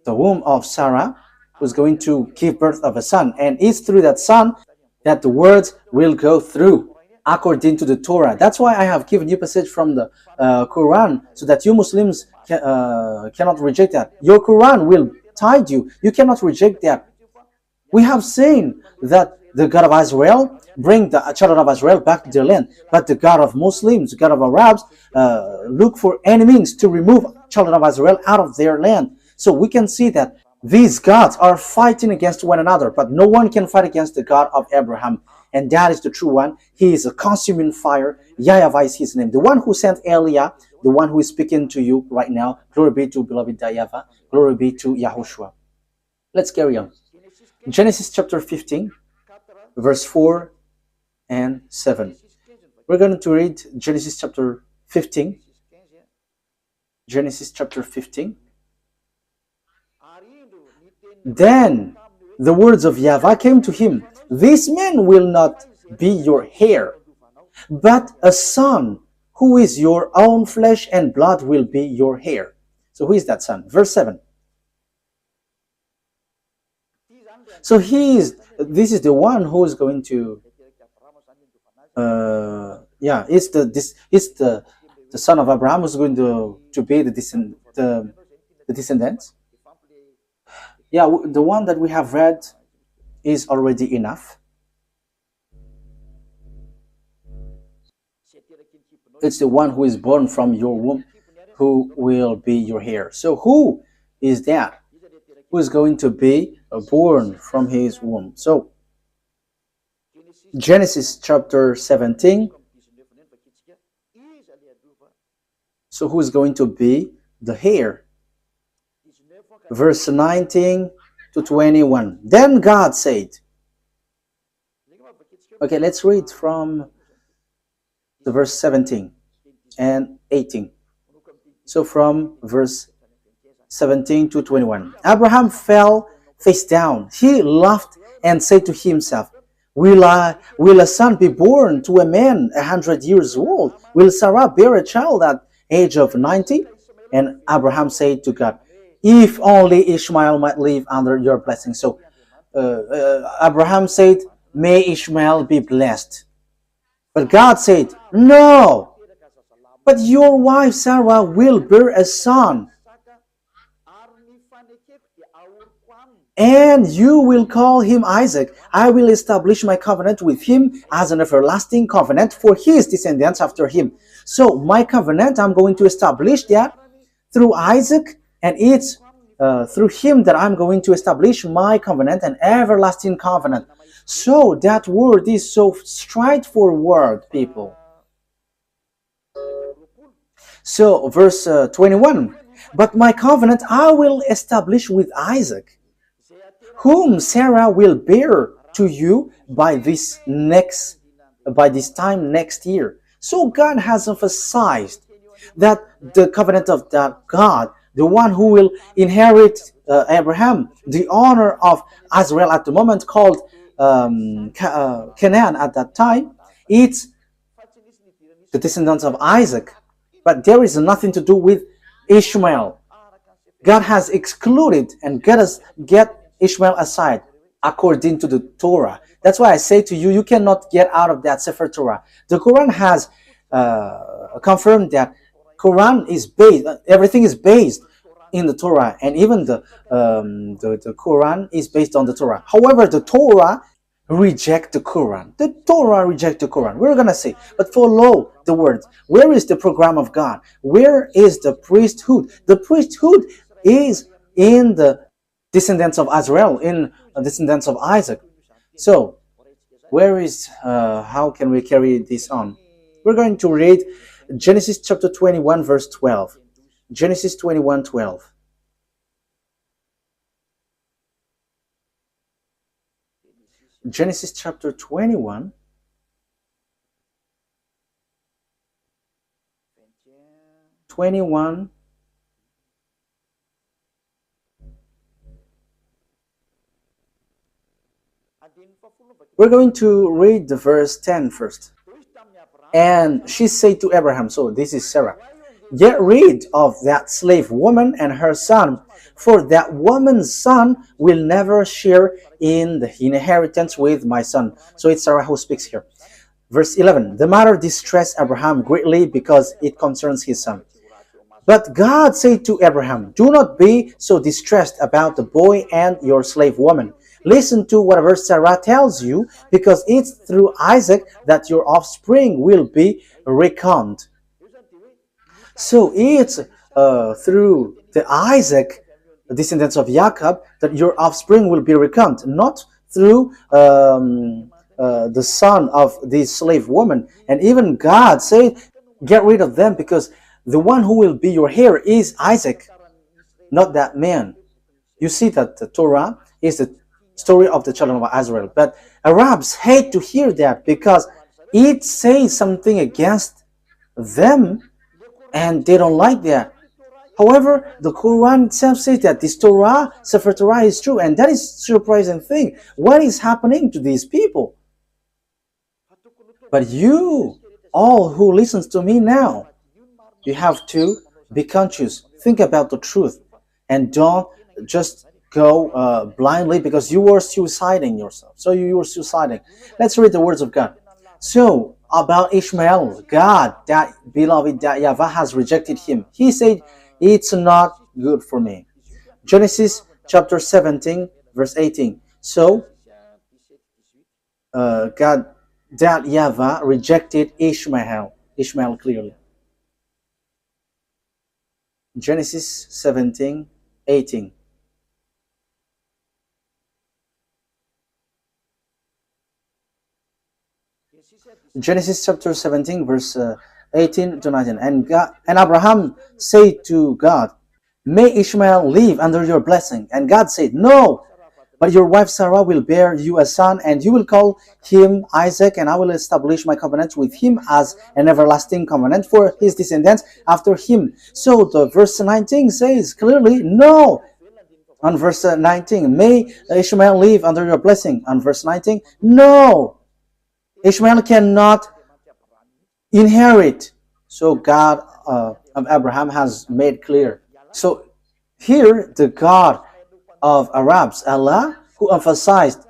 the womb of Sarah who's going to give birth of a son, and it's through that son that the words will go through according to the Torah. That's why I have given you passage from the Quran, so that you Muslims cannot reject that. Your Quran will guide you. You cannot reject that. We have seen that the God of Israel bring the children of Israel back to their land, but the God of Muslims, the God of Arabs, look for any means to remove children of Israel out of their land. So we can see that these gods are fighting against one another, but no one can fight against the God of Abraham. And that is the true one. He is a consuming fire. YAHVAH is his name. The one who sent Elia, the one who is speaking to you right now. Glory be to beloved YAHVAH. Glory be to Yahushua. Let's carry on. Genesis chapter 15, verse 4 and 7. We're going to read Genesis chapter 15. Genesis chapter 15. Then the words of YAHVAH came to him. This man will not be your heir, but a son who is your own flesh and blood will be your heir. So who is that son? Verse 7. So this is the one who is going to it's the son of Abraham who's going to be the descendants. Yeah, the one that we have read is already enough. It's the one who is born from your womb who will be your heir. So who is that? Who is going to be born from his womb? So Genesis chapter 17. So who is going to be the heir? Verse 19 to 21. Then God said, okay, let's read from the verse 17 and 18. So from verse 17 to 21. Abraham fell face down. He laughed and said to himself, Will a son be born to a man 100 years old? Will Sarah bear a child at age of 90? And Abraham said to God, if only Ishmael might live under your blessing. So Abraham said, may Ishmael be blessed. But God said, no, but your wife Sarah will bear a son, and you will call him Isaac. I will establish my covenant with him as an everlasting covenant for his descendants after him. So my covenant, I'm going to establish that through Isaac, and it's through him that I'm going to establish my covenant, an everlasting covenant. So that word is so straightforward, people. So verse 21, but my covenant I will establish with Isaac, whom Sarah will bear to you by this time next year. So God has emphasized that the covenant of that God, the one who will inherit Abraham, the honor of Israel at the moment called Canaan at that time, it's the descendants of Isaac. But there is nothing to do with Ishmael. God has excluded and get Ishmael aside according to the Torah. That's why I say to you, you cannot get out of that Sefer Torah. The Quran has confirmed that Quran is based, everything is based in the Torah, and even the Quran is based on the Torah. However, the Torah reject the Quran. The Torah reject the Quran. We're gonna say, but follow the words. Where is the program of God? Where is the priesthood? The priesthood is in the descendants of Israel, in the descendants of Isaac. So, where is, how can we carry this on? We're going to read Genesis chapter 21, verse 12. Genesis 21, 12. Genesis chapter 21, we're going to read the verse 10 first. And she said to Abraham, so this is Sarah, get rid of that slave woman and her son, for that woman's son will never share in the inheritance with my son. So it's Sarah who speaks here. Verse 11, the matter distressed Abraham greatly because it concerns his son. But God said to Abraham, do not be so distressed about the boy and your slave woman. Listen to whatever Sarah tells you, because it's through Isaac that your offspring will be reckoned. So it's through the Isaac, the descendants of Jacob, that your offspring will be reckoned, not through the son of this slave woman. And even God said, get rid of them, because the one who will be your heir is Isaac, not that man. You see that the Torah is the story of the children of Israel. But Arabs hate to hear that because it says something against them and they don't like that. However, the Quran itself says that this Torah, Sefer Torah, is true, and that is a surprising thing. What is happening to these people? But you, all who listens to me now, you have to be conscious. Think about the truth and don't just go blindly, because you are suiciding yourself. So you are suiciding. Let's read the words of God. So about Ishmael, God, that beloved, that YAHVAH has rejected him. He said, it's not good for me. Genesis chapter 17, verse 18. So God, that YAHVAH rejected Ishmael clearly. Genesis 17, 18. Genesis chapter 17, verse 18 to 19. And Abraham said to God, may Ishmael live under your blessing. And God said, no, but your wife Sarah will bear you a son, and you will call him Isaac, and I will establish my covenant with him as an everlasting covenant for his descendants after him. So the verse 19 says clearly, no. On verse 19, may Ishmael live under your blessing. On verse 19, no. Ishmael cannot inherit. So God of Abraham has made clear. So here the God of Arabs, Allah, who emphasized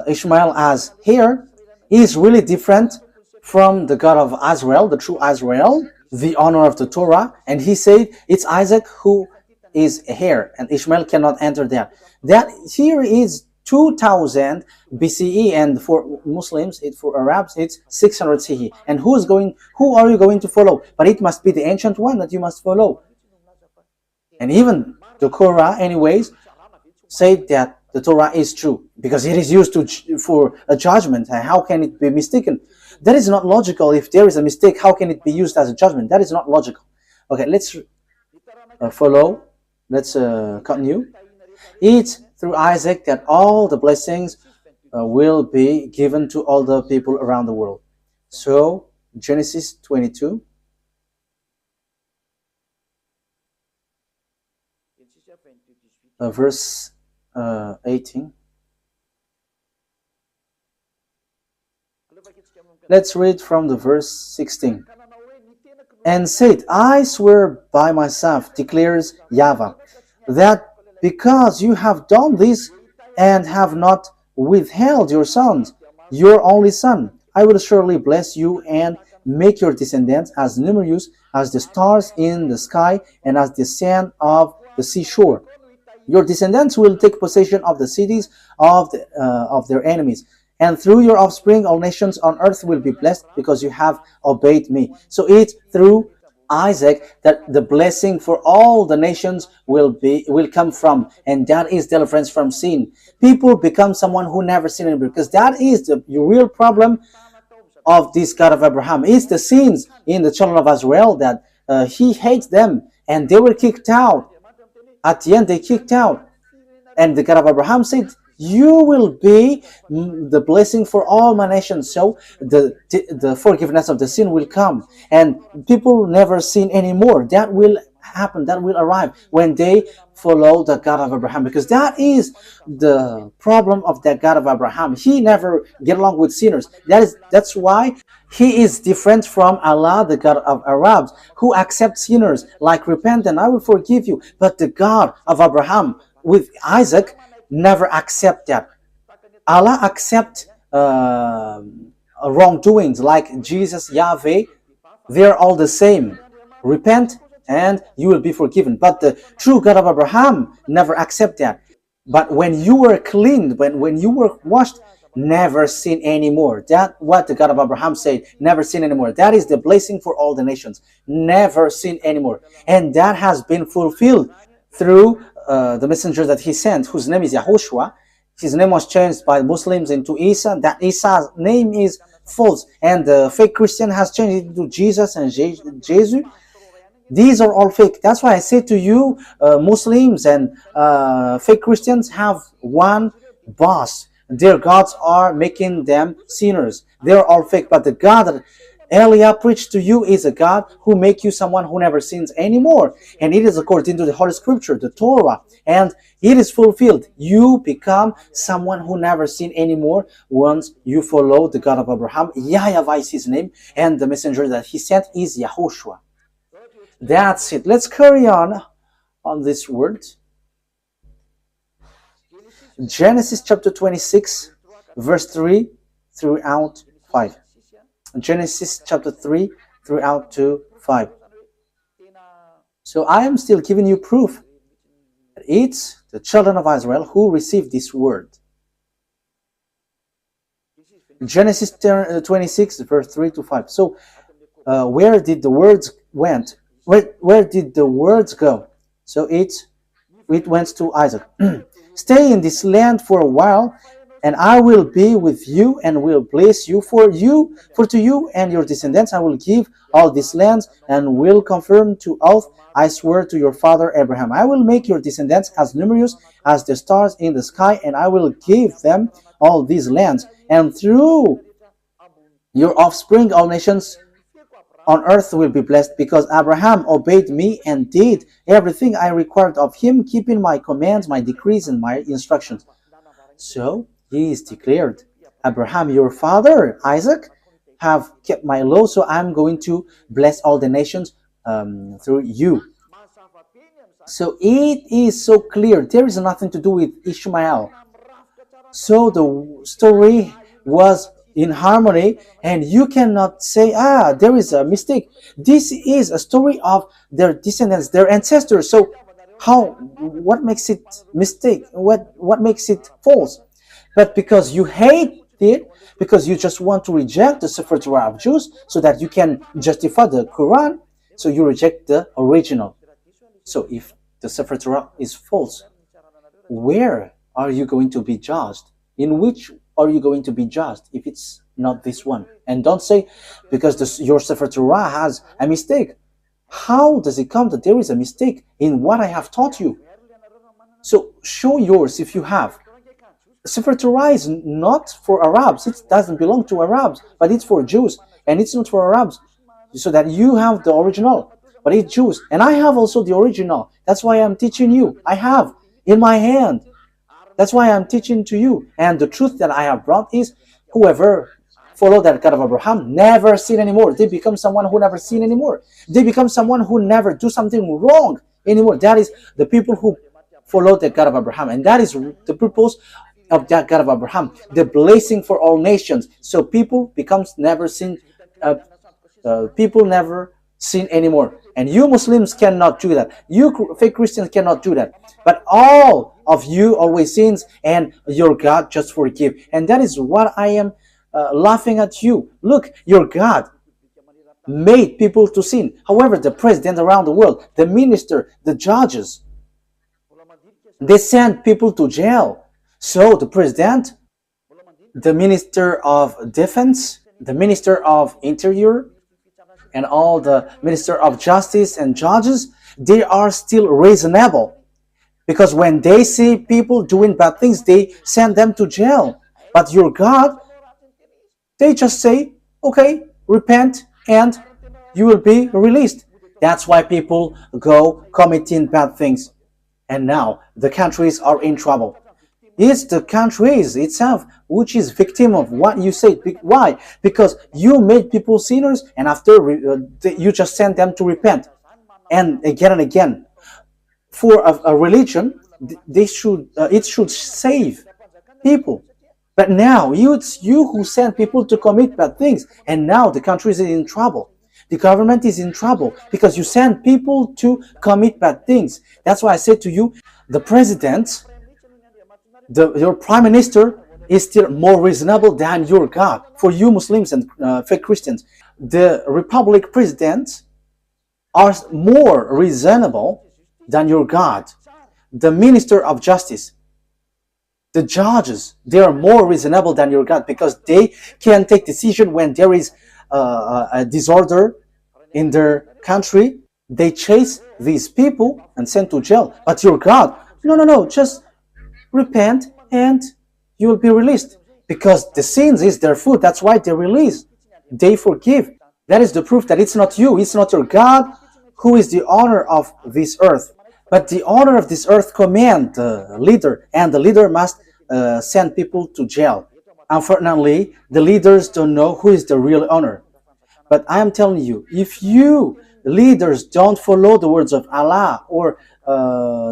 Ishmael as heir, is really different from the God of Israel, the true Israel, the honor of the Torah. And he said it's Isaac who is heir, and Ishmael cannot enter there. That here is 2000 BCE, and for Muslims, for Arabs, it's 600 CE. And who are you going to follow? But it must be the ancient one that you must follow. And even the Quran, anyways, said that the Torah is true because it is used for a judgment. And how can it be mistaken? That is not logical. If there is a mistake, how can it be used as a judgment? That is not logical. Okay, let's follow. Let's continue. It's through Isaac that all the blessings will be given to all the people around the world. So, Genesis 22. Verse 18. Let's read from the verse 16. And said, I swear by myself, declares YAHVAH, that because you have done this and have not withheld your sons, your only son, I will surely bless you and make your descendants as numerous as the stars in the sky and as the sand of the seashore. Your descendants will take possession of the cities of their enemies. And through your offspring, all nations on earth will be blessed because you have obeyed me. So it's through Isaac that the blessing for all the nations will come from, and that is deliverance from sin. People become someone who never sinned anymore, because that is the real problem of this God of Abraham. It's the sins in the children of Israel that he hates them, and they were kicked out. At the end, they kicked out, and the God of Abraham said, you will be the blessing for all my nations. So the forgiveness of the sin will come, and people never sin anymore. That will happen, that will arrive when they follow the God of Abraham, because that is the problem of that God of Abraham. He never get along with sinners. That's why he is different from Allah, the God of Arabs, who accepts sinners, like, repent and I will forgive you. But the God of Abraham with Isaac never accept that. Allah accept wrongdoings, like Jesus, YAHVAH. They're all the same. Repent and you will be forgiven. But the true God of Abraham never accept that. But when you were cleaned, when you were washed, never sin anymore. That's what the God of Abraham said. Never sin anymore. That is the blessing for all the nations. Never sin anymore. And that has been fulfilled through the messenger that he sent, whose name is YAHOSHUAH. His name was changed by Muslims into Isa. That Isa's name is false, and the fake Christian has changed it into Jesus and Jesus. These are all fake. That's why I say to you, Muslims and fake Christians have one boss. Their gods are making them sinners. They're all fake. But the God that Elia preached to you is a God who make you someone who never sins anymore. And it is according to the Holy Scripture, the Torah. And it is fulfilled. You become someone who never sin anymore once you follow the God of Abraham. YAHVAH is his name. And the messenger that he sent is YAHOSHUAH. That's it. Let's carry on this word. Genesis chapter 26, verse 3 throughout 5. Genesis chapter 3 throughout to 5. So I am still giving you proof that it's the children of Israel who received this word. Genesis 26, verse 3 to 5. So where did the words went? Where did the words go? So it went to Isaac. Stay in this land for a while, and I will be with you and will bless you. For to you and your descendants I will give all these lands, and will confirm to oath I swear to your father Abraham. I will make your descendants as numerous as the stars in the sky, and I will give them all these lands. And through your offspring all nations on earth will be blessed, because Abraham obeyed me and did everything I required of him, keeping my commands, my decrees, and my instructions. So he is declared, Abraham, your father, Isaac, have kept my law, so I'm going to bless all the nations through you. So it is so clear. There is nothing to do with Ishmael. So the story was in harmony, and you cannot say, there is a mistake. This is a story of their descendants, their ancestors. So what makes it mistake? What makes it false? But because you hate it, because you just want to reject the Sefer Torah of Jews so that you can justify the Quran, so you reject the original. So if the Sefer Torah is false, where are you going to be judged? In which are you going to be judged if it's not this one? And don't say, because your Sefer Torah has a mistake. How does it come that there is a mistake in what I have taught you? So show yours if you have. Sefer Torah is not for Arabs. It doesn't belong to Arabs, but it's for Jews. And it's not for Arabs. So that you have the original, but it's Jews. And I have also the original. That's why I'm teaching you. I have in my hand. That's why I'm teaching to you. And the truth that I have brought is, whoever follow that God of Abraham never sin anymore. They become someone who never sin anymore. They become someone who never do something wrong anymore. That is the people who follow the God of Abraham. And that is the purpose of that God of Abraham, the blessing for all nations. So people becomes never sin. People never sin anymore. And you Muslims cannot do that. You fake Christians cannot do that. But all of you always sins, and your God just forgive. And that is what I am laughing at you. Look, your God made people to sin. However, the president around the world, the minister, the judges, they send people to jail. So the president, the minister of defense, the minister of interior, and all the minister of justice and judges, they are still reasonable. Because when they see people doing bad things, they send them to jail. But your God, they just say, okay, repent and you will be released. That's why people go committing bad things. And now the countries are in trouble. It's the countries itself which is victim of what you say. Why? Because you made people sinners, and after you just send them to repent. And again. For a religion, it should save people. But now it's you who send people to commit bad things, and now the country is in trouble. The government is in trouble because you send people to commit bad things. That's why I said to you, the president, your prime minister is still more reasonable than your God. For you Muslims and fake Christians, the republic presidents are more reasonable than your God. The minister of justice, the judges, they are more reasonable than your God because they can take decision when there is a disorder in their country. They chase these people and send to jail. But your God, no, just repent and you will be released. Because the sins is their food. That's why they release. They forgive. That is the proof that it's not you, it's not your God who is the owner of this earth. But the owner of this earth command the leader, and the leader must send people to jail. Unfortunately, the leaders don't know who is the real owner. But I am telling you, if you leaders don't follow the words of Allah or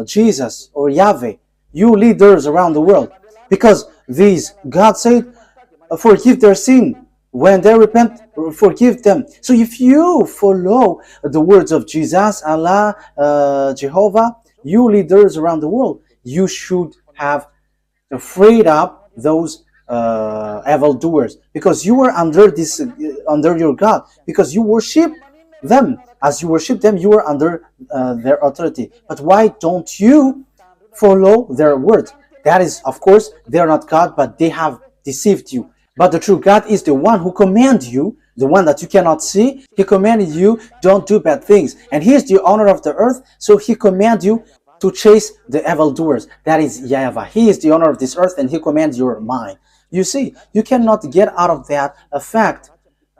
Jesus or Yahweh, you leaders around the world, because God said, forgive their sin. When they repent, forgive them. So if you follow the words of Jesus, Allah, Jehovah, you leaders around the world, you should have freed up those evildoers, because you were under your God, because you worship them. As you worship them, you are under their authority. But why don't you follow their words? That is, of course, they are not God, but they have deceived you. But the true God is the one who commands you, the one that you cannot see. He commanded you, don't do bad things. And he is the owner of the earth, so he commands you to chase the evildoers. That is YAHVAH. He is the owner of this earth, and he commands your mind. You see, you cannot get out of that fact.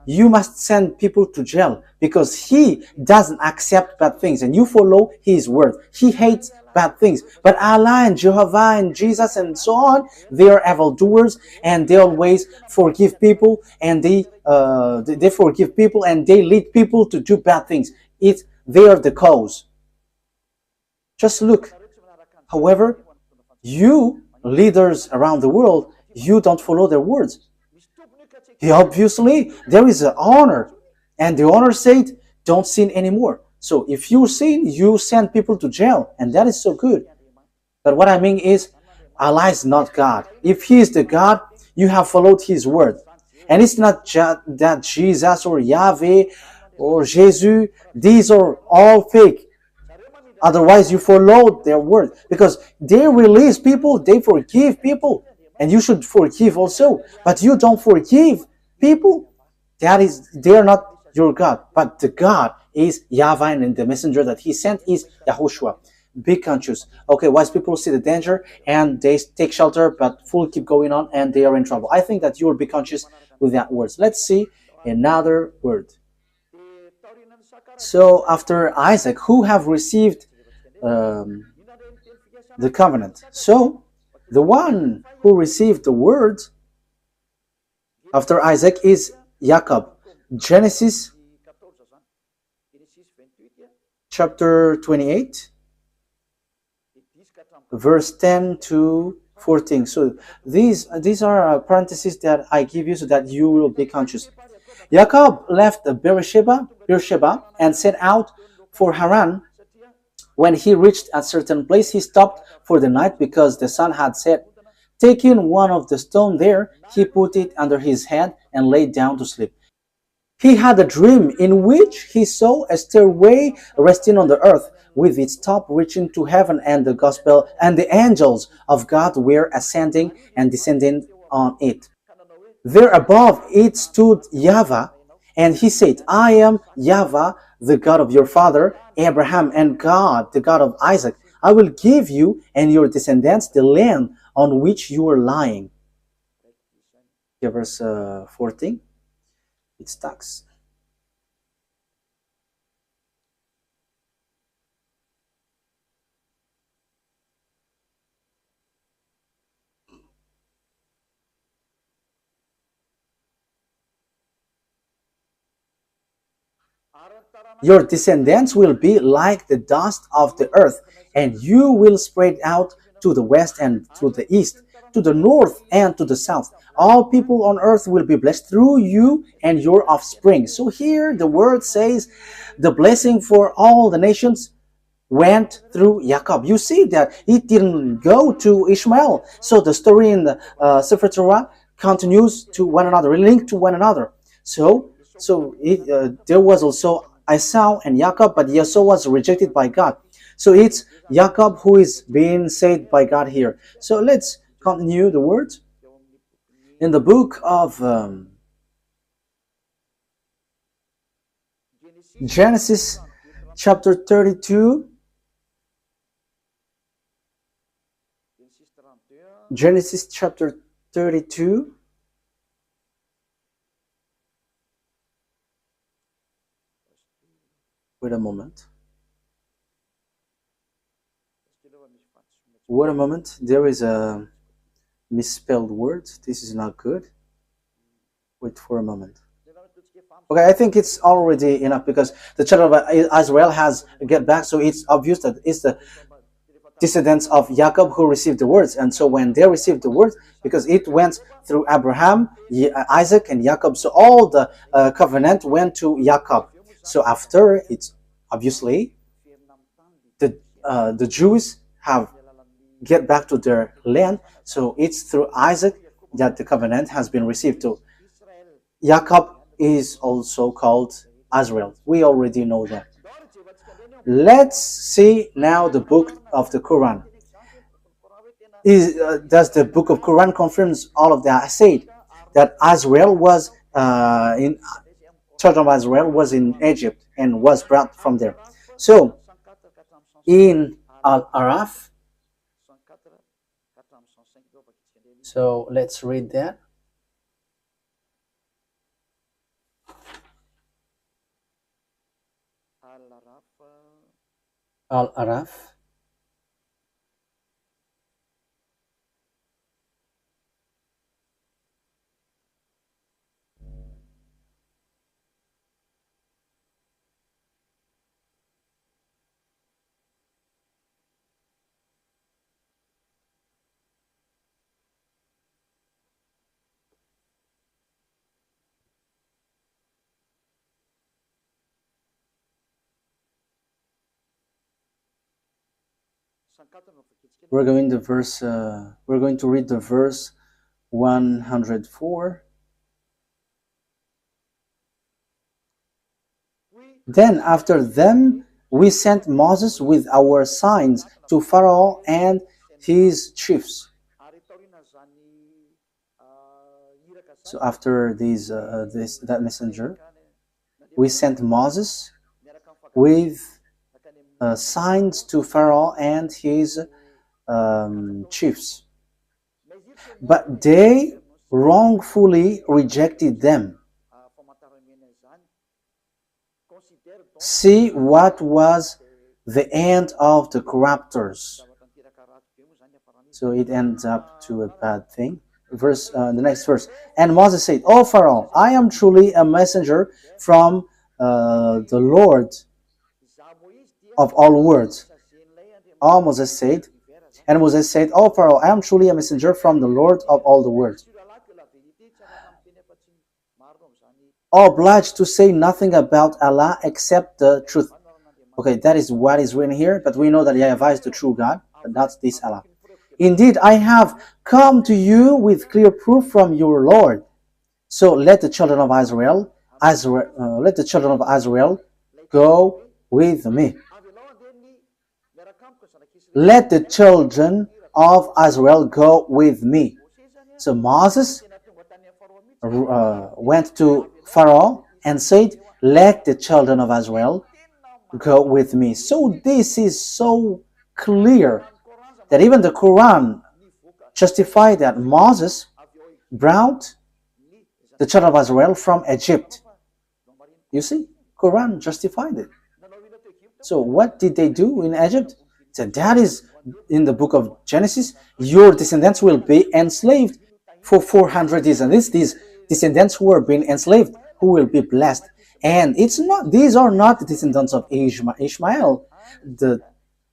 You must send people to jail because he doesn't accept bad things, and you follow his word. He hates bad things. But Allah and Jehovah and Jesus and so on, they are evildoers, and they always forgive people, and they forgive people, and they lead people to do bad things. They are the cause. Just look. However, you leaders around the world, you don't follow their words. Obviously, there is an honor, and the honor said, don't sin anymore. So if you sin, you send people to jail, and that is so good. But what I mean is, Allah is not God. If He is the God, you have followed His word. And it's not that Jesus or Yahweh or Jesus, these are all fake. Otherwise, you follow their word, because they release people, they forgive people, and you should forgive also. But you don't forgive people. They are not your God, but the God is YAHVAH, and the messenger that He sent is YAHOSHUAH. Be conscious. Okay, wise people see the danger and they take shelter, but fool keep going on and they are in trouble. I think that you will be conscious with that words. Let's see another word. So after Isaac, who have received the covenant? So the one who received the word after Isaac is Jacob. Genesis chapter 28, verse 10 to 14. So these are parentheses that I give you so that you will be conscious. Jacob left Beersheba Beersheba and set out for Haran. When he reached a certain place, he stopped for the night because the sun had set. Taking one of the stones there, he put it under his head and lay down to sleep. He had a dream in which he saw a stairway resting on the earth, with its top reaching to heaven, and the gospel and the angels of God were ascending and descending on it. There above it stood YAHVAH, and he said, I am YAHVAH, the God of your father Abraham, and God, the God of Isaac. I will give you and your descendants the land on which you are lying. Yeah, verse 14. It stacks. Your descendants will be like the dust of the earth, and you will spread out to the west and to the east, to the north and to the south. All people on earth will be blessed through you and your offspring. So here the word says the blessing for all the nations went through Jacob. You see that it didn't go to Ishmael. So the story in the Sefer Torah continues to one another, linked to one another. So there was also Esau and Jacob, but Esau was rejected by God. So it's Jacob who is being saved by God here. So let's continue the words. In the book of Genesis chapter 32, Genesis chapter 32, wait a moment. Wait a moment, there is a misspelled word. This is not good. Wait for a moment. Okay, I think it's already enough because the children of Israel has get back, so it's obvious that it's the descendants of Jacob who received the words. And so when they received the words, because it went through Abraham, Isaac, and Jacob, so all the covenant went to Jacob. So after, it's obviously the Jews have get back to their land. So it's through Isaac that the covenant has been received to. Jacob is also called Israel. We already know that. Let's see now the book of the Quran. Does the book of Quran confirms all of that? I said that Israel was children of Israel was in Egypt and was brought from there. So in Al-Araf, so let's read that. Al-Araf. We're going to read the verse 104. Then after them we sent Moses with our signs to Pharaoh and his chiefs. So after that messenger, we sent Moses with signs to Pharaoh and his chiefs. But they wrongfully rejected them. See what was the end of the corruptors. So it ends up to a bad thing. The next verse. And Moses said, O Pharaoh, I am truly a messenger from the Lord of all words. Moses said, O Pharaoh, I am truly a messenger from the Lord of all the words. obliged to say nothing about Allah except the truth. Okay, that is what is written here, but we know that YAHVAH is the true God, but not this Allah. Indeed, I have come to you with clear proof from your Lord. So let the children of Israel go with me. Let the children of Israel go with me. So Moses went to Pharaoh and said, let the children of Israel go with me. So this is so clear that even the Quran justified that Moses brought the children of Israel from Egypt. You see, Quran justified it. So what did they do in Egypt? So that is in the book of Genesis. Your descendants will be enslaved for 400 years, and these descendants who are being enslaved, who will be blessed. And it's not; these are not the descendants of Ishmael. The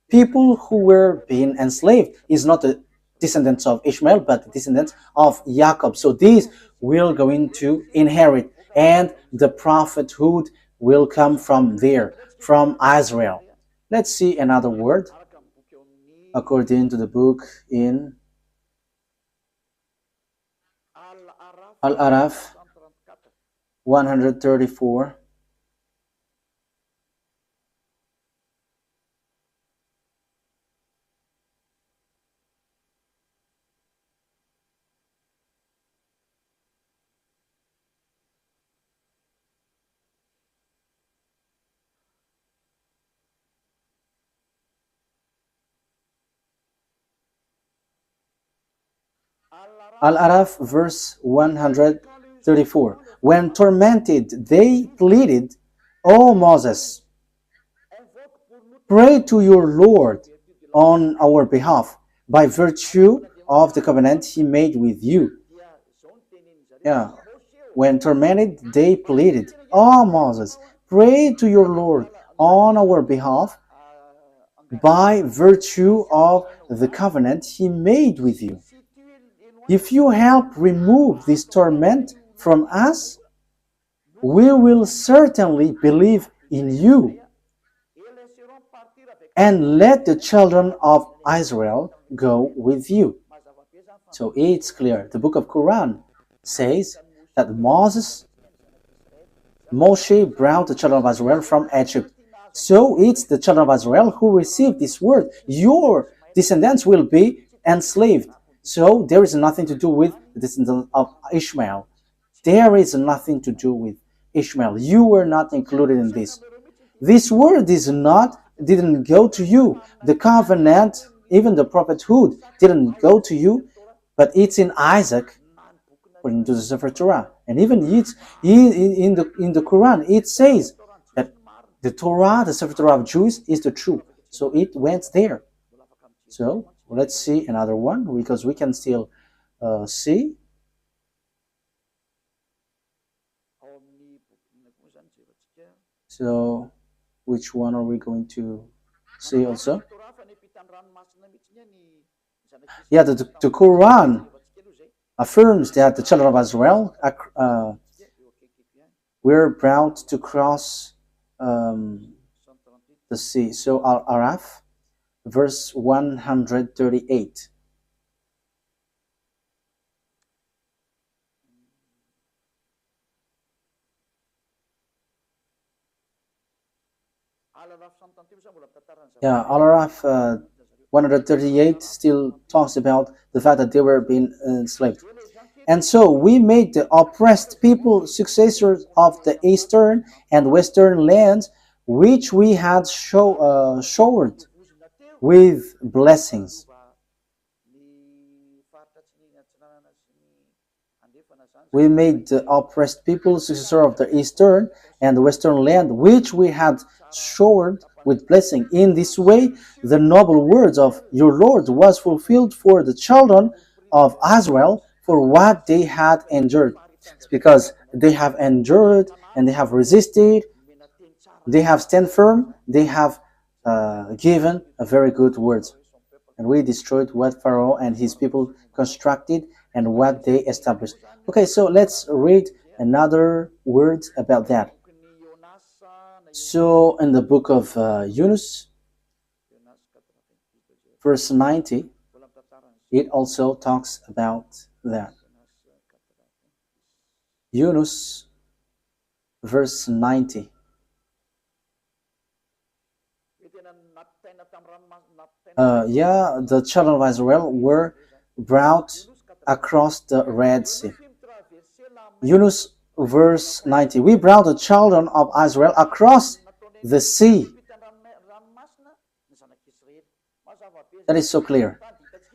people who were being enslaved is not the descendants of Ishmael, but the descendants of Jacob. So these will going to inherit, and the prophethood will come from there, from Israel. Let's see another word according to the book in Al-Araf 134. Al-Araf verse 134. When tormented, they pleaded, O Moses, pray to your Lord on our behalf by virtue of the covenant he made with you. Yeah. When tormented, they pleaded, O Moses, pray to your Lord on our behalf by virtue of the covenant he made with you. If you help remove this torment from us, we will certainly believe in you. And let the children of Israel go with you. So it's clear. The book of Quran says that Moshe brought the children of Israel from Egypt. So it's the children of Israel who received this word. Your descendants will be enslaved. So there is nothing to do with the descendants of Ishmael. There is nothing to do with Ishmael. You were not included in this. This word didn't go to you. The covenant, even the prophethood, didn't go to you, but it's in Isaac, according to the Sefer Torah. And even it's in the Quran, it says that the Torah, the Sefer Torah of Jews, is the truth. So it went there. So let's see another one, because we can still see. So which one are we going to see also? Yeah, the Quran affirms that the children of Israel were brought to cross the sea. So Al-Araf, verse 138. Yeah, Al-Araf 138 still talks about the fact that they were being enslaved. And so we made the oppressed people successors of the eastern and western lands, which we had showered with blessings. We made the oppressed people successor of the eastern and the western land, which we had showered with blessing. In this way, the noble words of your Lord was fulfilled for the children of Israel for what they had endured. It's because they have endured and they have resisted, they have stand firm, they have given a very good words. And we destroyed what Pharaoh and his people constructed and what they established. Okay, so let's read another word about that. So in the book of Yunus, verse 90, it also talks about that. Yunus, verse 90. The children of Israel were brought across the Red Sea. Yunus, verse 90. We brought the children of Israel across the sea. That is so clear.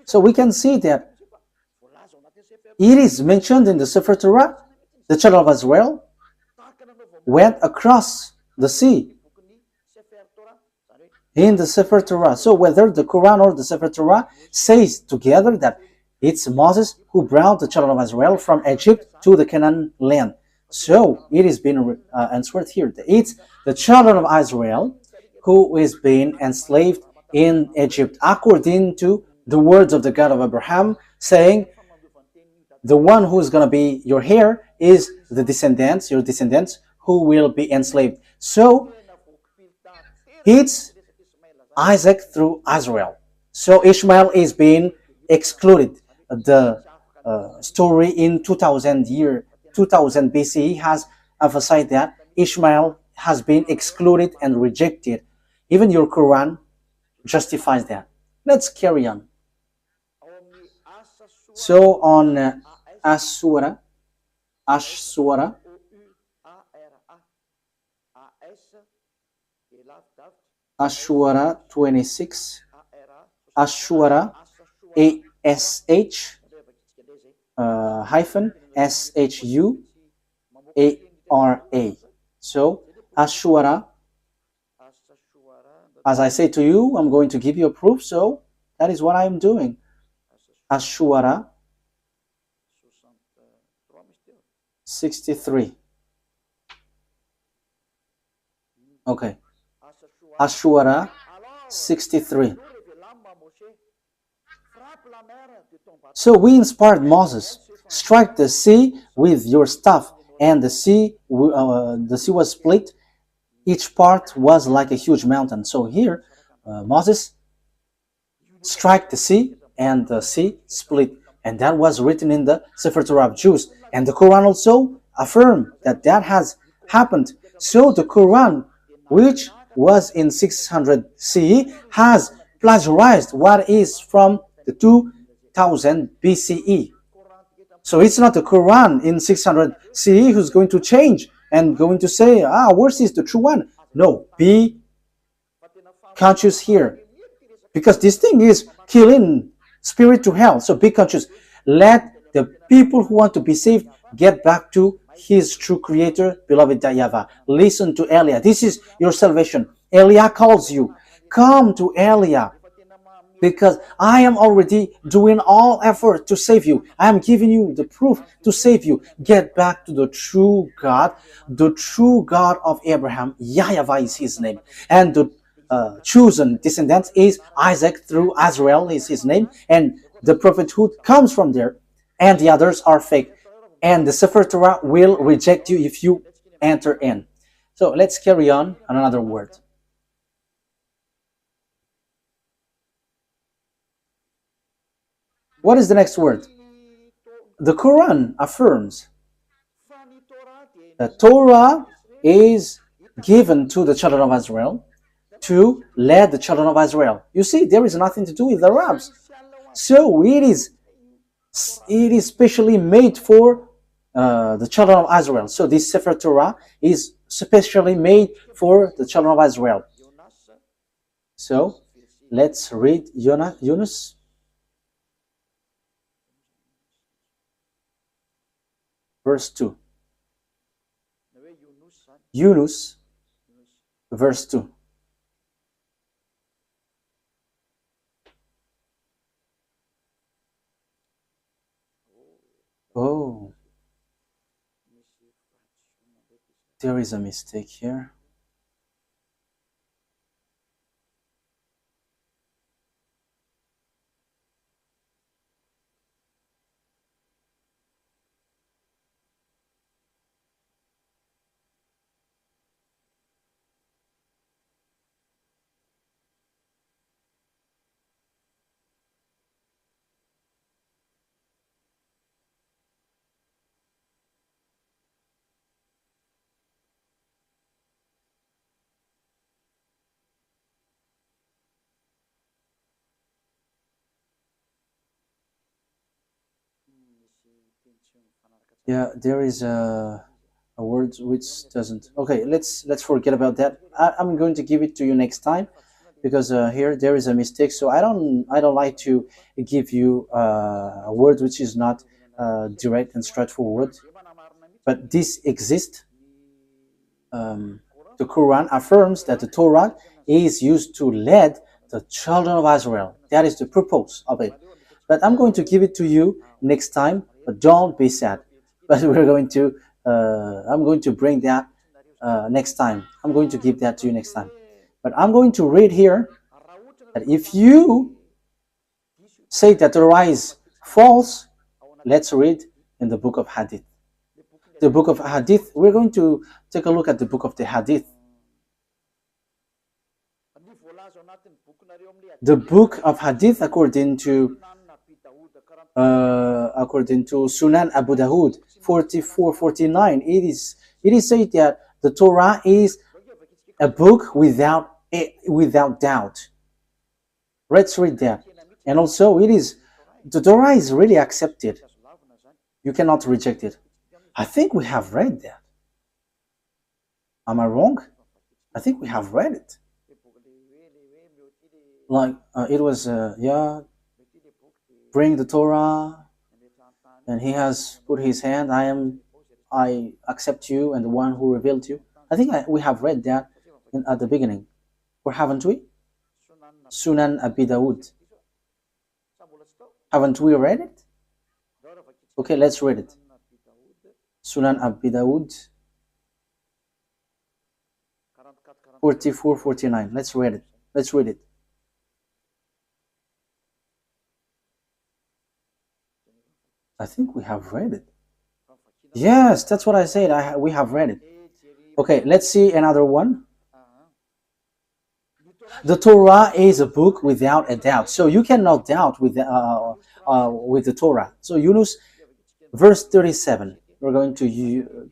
So we can see that it is mentioned in the Sefer Torah. The children of Israel went across the sea in the Sefer Torah. So whether the Quran or the Sefer Torah says together that it's Moses who brought the children of Israel from Egypt to the Canaan land. So it is being answered here. It's the children of Israel who is being enslaved in Egypt, according to the words of the God of Abraham, saying, the one who is going to be your heir is the descendants, your descendants, who will be enslaved. So it's Isaac through Israel. So Ishmael is being excluded. The story in 2000 BCE has emphasized that Ishmael has been excluded and rejected. Even your Quran justifies that. Let's carry on. So on Ashura 26, Ashura ASH hyphen SHUARA. So Ashura, as I say to you, I'm going to give you a proof, so that is what I'm doing. Ashura 63. Okay. Ashura 63. So we inspired Moses, strike the sea with your staff, and the sea was split. Each part was like a huge mountain. So here, Moses strike the sea, and the sea split. And that was written in the Sefer Torah of Jews. And the Quran also affirmed that that has happened. So the Quran, which was in 600 CE, has plagiarized what is from the 2000 BCE. So it's not the Quran in 600 CE who's going to change and going to say, ours is the true one. No, be conscious here. Because this thing is killing spirit to hell. So be conscious. Let the people who want to be saved get back to his true creator, beloved YAHVAH. Listen to Elia. This is your salvation. Elia calls you. Come to Elia. Because I am already doing all effort to save you. I am giving you the proof to save you. Get back to the true God of Abraham. YAHVAH is his name. And the chosen descendants is Isaac through Israel is his name. And the prophethood comes from there. And the others are fake. And the Sefer Torah will reject you if you enter in. So let's carry on another word. What is the next word? The Quran affirms that Torah is given to the children of Israel to lead the children of Israel. You see, there is nothing to do with the Arabs. So it is specially made for the children of Israel. So this Sefer Torah is specially made for the children of Israel. So let's read Yunus. Verse 2. Yunus, verse 2. Oh, there is a mistake here. Yeah, there is a word which doesn't. Okay, let's forget about that. I'm going to give it to you next time because here there is a mistake. So I don't like to give you a word which is not direct and straightforward. But this exists. The Quran affirms that the Torah is used to lead the children of Israel. That is the purpose of it. But I'm going to give it to you next time. But don't be sad. But I'm going to bring that next time. I'm going to give that to you next time. But I'm going to read here that if you say that the Torah is false, let's read in the book of Hadith. The book of Hadith, we're going to take a look at the book of the Hadith. The book of Hadith, according to Sunan Abu Dawud 4449, it is said that the Torah is a book without doubt. Let's read that. And also the Torah is really accepted. You cannot reject it. I think we have read that. Am I wrong? I think we have read it. Like it was bring the Torah, and he has put his hand. I accept you, and the one who revealed you. I think we have read that at the beginning, or haven't we? Sunan Abi Dawud. Haven't we read it? Okay, let's read it. Sunan Abi Dawud 4449. Let's read it. Let's read it. I think we have read it. Yes, that's what I said. We have read it. Okay, let's see another one. The Torah is a book without a doubt. So you cannot doubt with the Torah. So Yunus, verse 37. We're going to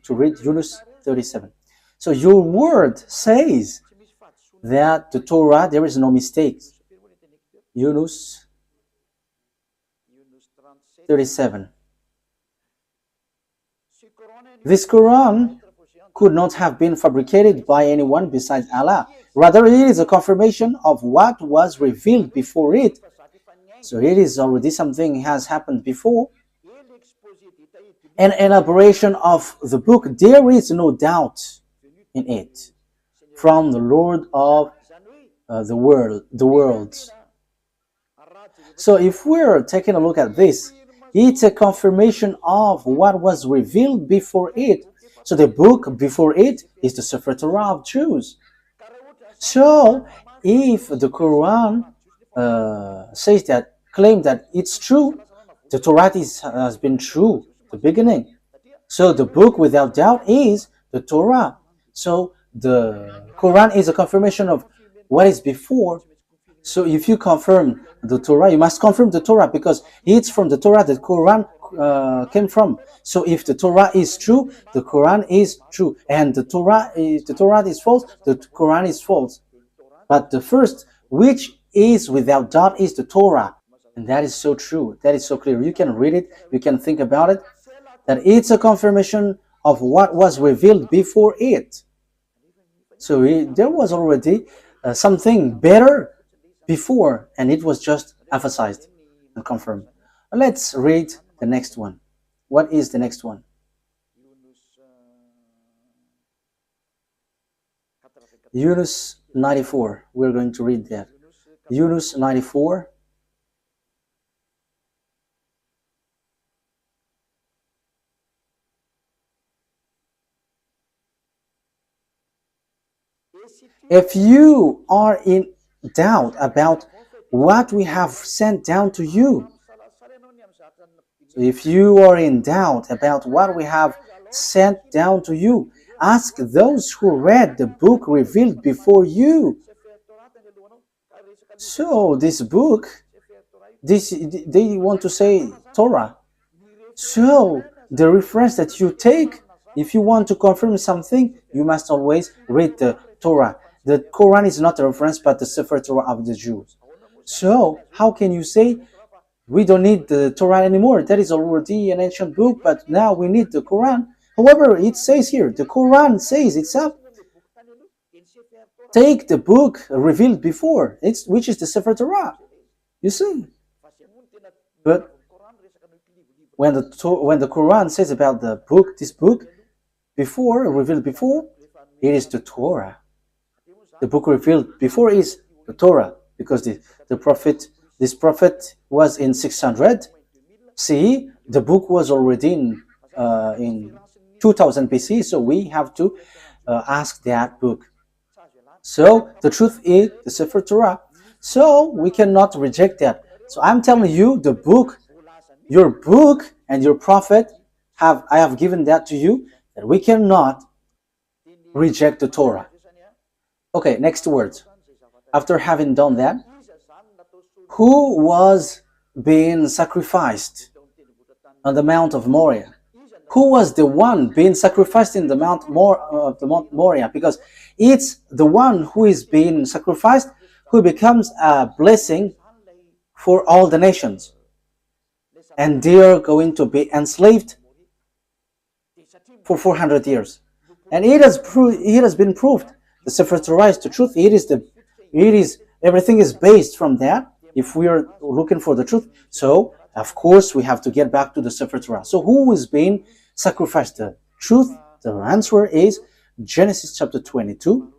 read Yunus 37. So your word says that the Torah, there is no mistake. Yunus 37. This Quran could not have been fabricated by anyone besides Allah. Rather, it is a confirmation of what was revealed before it. So it is already something has happened before. An elaboration of the book, there is no doubt in it, from the Lord of the worlds. So if we're taking a look at this, it's a confirmation of what was revealed before it. So the book before it is the Sefer Torah of Jews. So if the Quran claim that it's true, the Torah has been true the beginning. So the book without doubt is the Torah. So the Quran is a confirmation of what is before. So if you confirm the Torah, you must confirm the Torah because it's from the Torah that Quran came from. So if the Torah is true, the Quran is true, and the Torah is false, the Quran is false. But the first, which is without doubt, is the Torah, and that is so true. That is so clear. You can read it, you can think about it, that it's a confirmation of what was revealed before it. So there was already something better before, and it was just emphasized and confirmed. Let's read the next one. What is the next one? Yunus 94. We're going to read that. Yunus 94. If you are in doubt about what we have sent down to you, if you are in doubt about what we have sent down to you, ask those who read the book revealed before you. So this book, they want to say Torah. So the reference that you take, if you want to confirm something, you must always read the Torah. The Quran is not a reference, but the Sefer Torah of the Jews. So how can you say We don't need the Torah anymore. That is already an ancient book, but now we need the Quran. However, it says here, the Quran says itself, take the book revealed before, which is the Sefer Torah. You see? But when the Quran says about the book, this book, before, revealed before, it is the Torah. The book revealed before is the Torah, because this prophet was in 600 CE. The book was already in 2000 BC, so we have to ask that book. So the truth is the Sefer Torah. So we cannot reject that. So I'm telling you, the book, your book and your prophet, I have given that to you, that we cannot reject the Torah. Okay, next word. After having done that, who was being sacrificed on the Mount of Moriah? Who was the one being sacrificed in the Mount Moriah? Because it's the one who is being sacrificed who becomes a blessing for all the nations. And they are going to be enslaved for 400 years. And it has been proved. The Sefer Torah is the truth. Everything is based from that. If we are looking for the truth, so of course we have to get back to the Sefer Torah. So who is being sacrificed? The truth, the answer is Genesis chapter 22.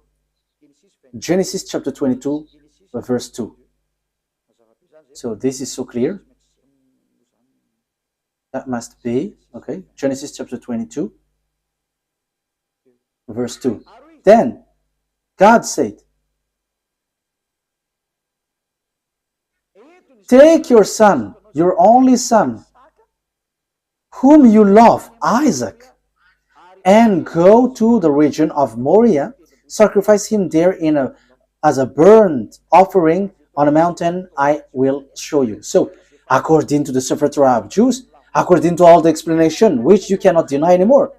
Genesis chapter 22, verse 2. So this is so clear. That must be, okay, Genesis chapter 22, verse 2. Then God said, take your son, your only son, whom you love, Isaac, and go to the region of Moriah, sacrifice him there as a burnt offering on a mountain I will show you. So, according to the Sefer Torah of Jews, according to all the explanation, which you cannot deny anymore,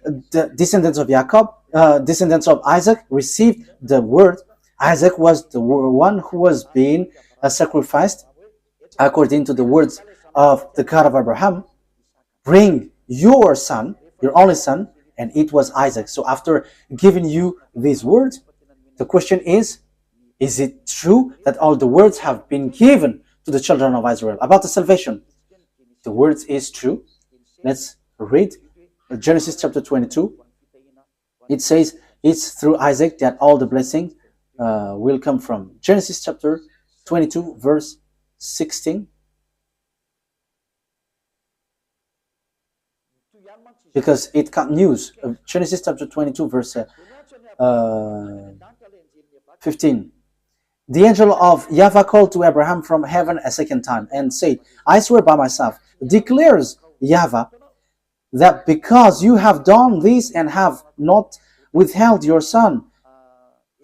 the descendants of descendants of Isaac received the word. Isaac was the one who was being sacrificed according to the words of the God of Abraham. Bring your son, your only son, and it was Isaac. So after giving you these words, the question is it true that all the words have been given to the children of Israel about the salvation? The words is true. Let's read Genesis chapter 22. It says it's through Isaac that all the blessings will come from. Genesis chapter 22 verse 16. Because it continues. Genesis chapter 22 verse 15. The angel of YAHVAH called to Abraham from heaven a second time and said, I swear by myself, declares YAHVAH, that because you have done this and have not withheld your son,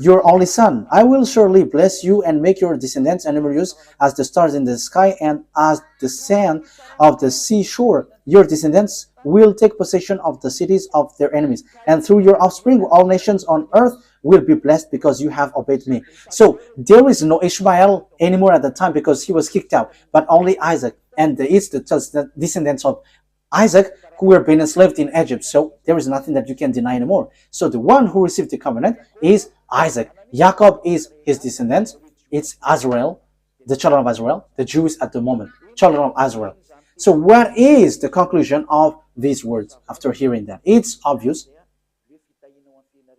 your only son, I will surely bless you and make your descendants numerous as the stars in the sky and as the sand of the seashore. Your descendants will take possession of the cities of their enemies, and through your offspring all nations on earth will be blessed because you have obeyed me. So there is no Ishmael anymore at the time because he was kicked out, but only Isaac, and it's the descendants of Isaac who were being enslaved in Egypt. So there is nothing that you can deny anymore. So the one who received the covenant is Isaac. Jacob is his descendants. It's Israel, the children of Israel, the Jews at the moment, children of Israel. So what is the conclusion of these words after hearing that? It's obvious.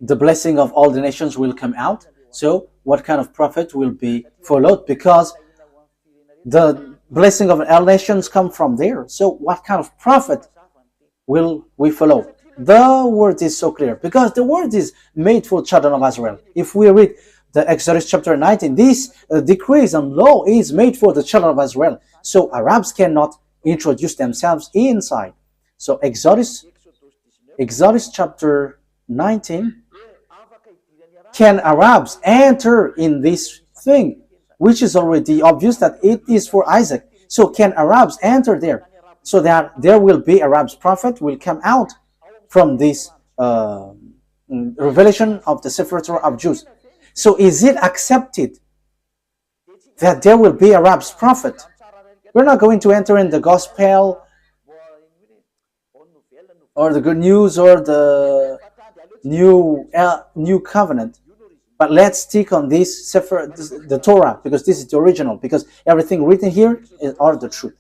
The blessing of all the nations will come out. So what kind of prophet will be followed? Because the blessing of all nations come from there. So what kind of prophet will we follow? The word is so clear because the word is made for children of Israel. If we read the Exodus chapter 19, this decrees and law is made for the children of Israel. So Arabs cannot introduce themselves inside. So Exodus chapter 19, can Arabs enter in this thing, which is already obvious that it is for Isaac? So can Arabs enter there? So that there will be Arabs prophet will come out from this revelation of the Sefer Torah of Jews. So is it accepted that there will be Arabs prophet? We're not going to enter in the gospel or the good news or the new covenant. But let's stick on this Sefer, the Torah, because this is the original, because everything written here are the truth.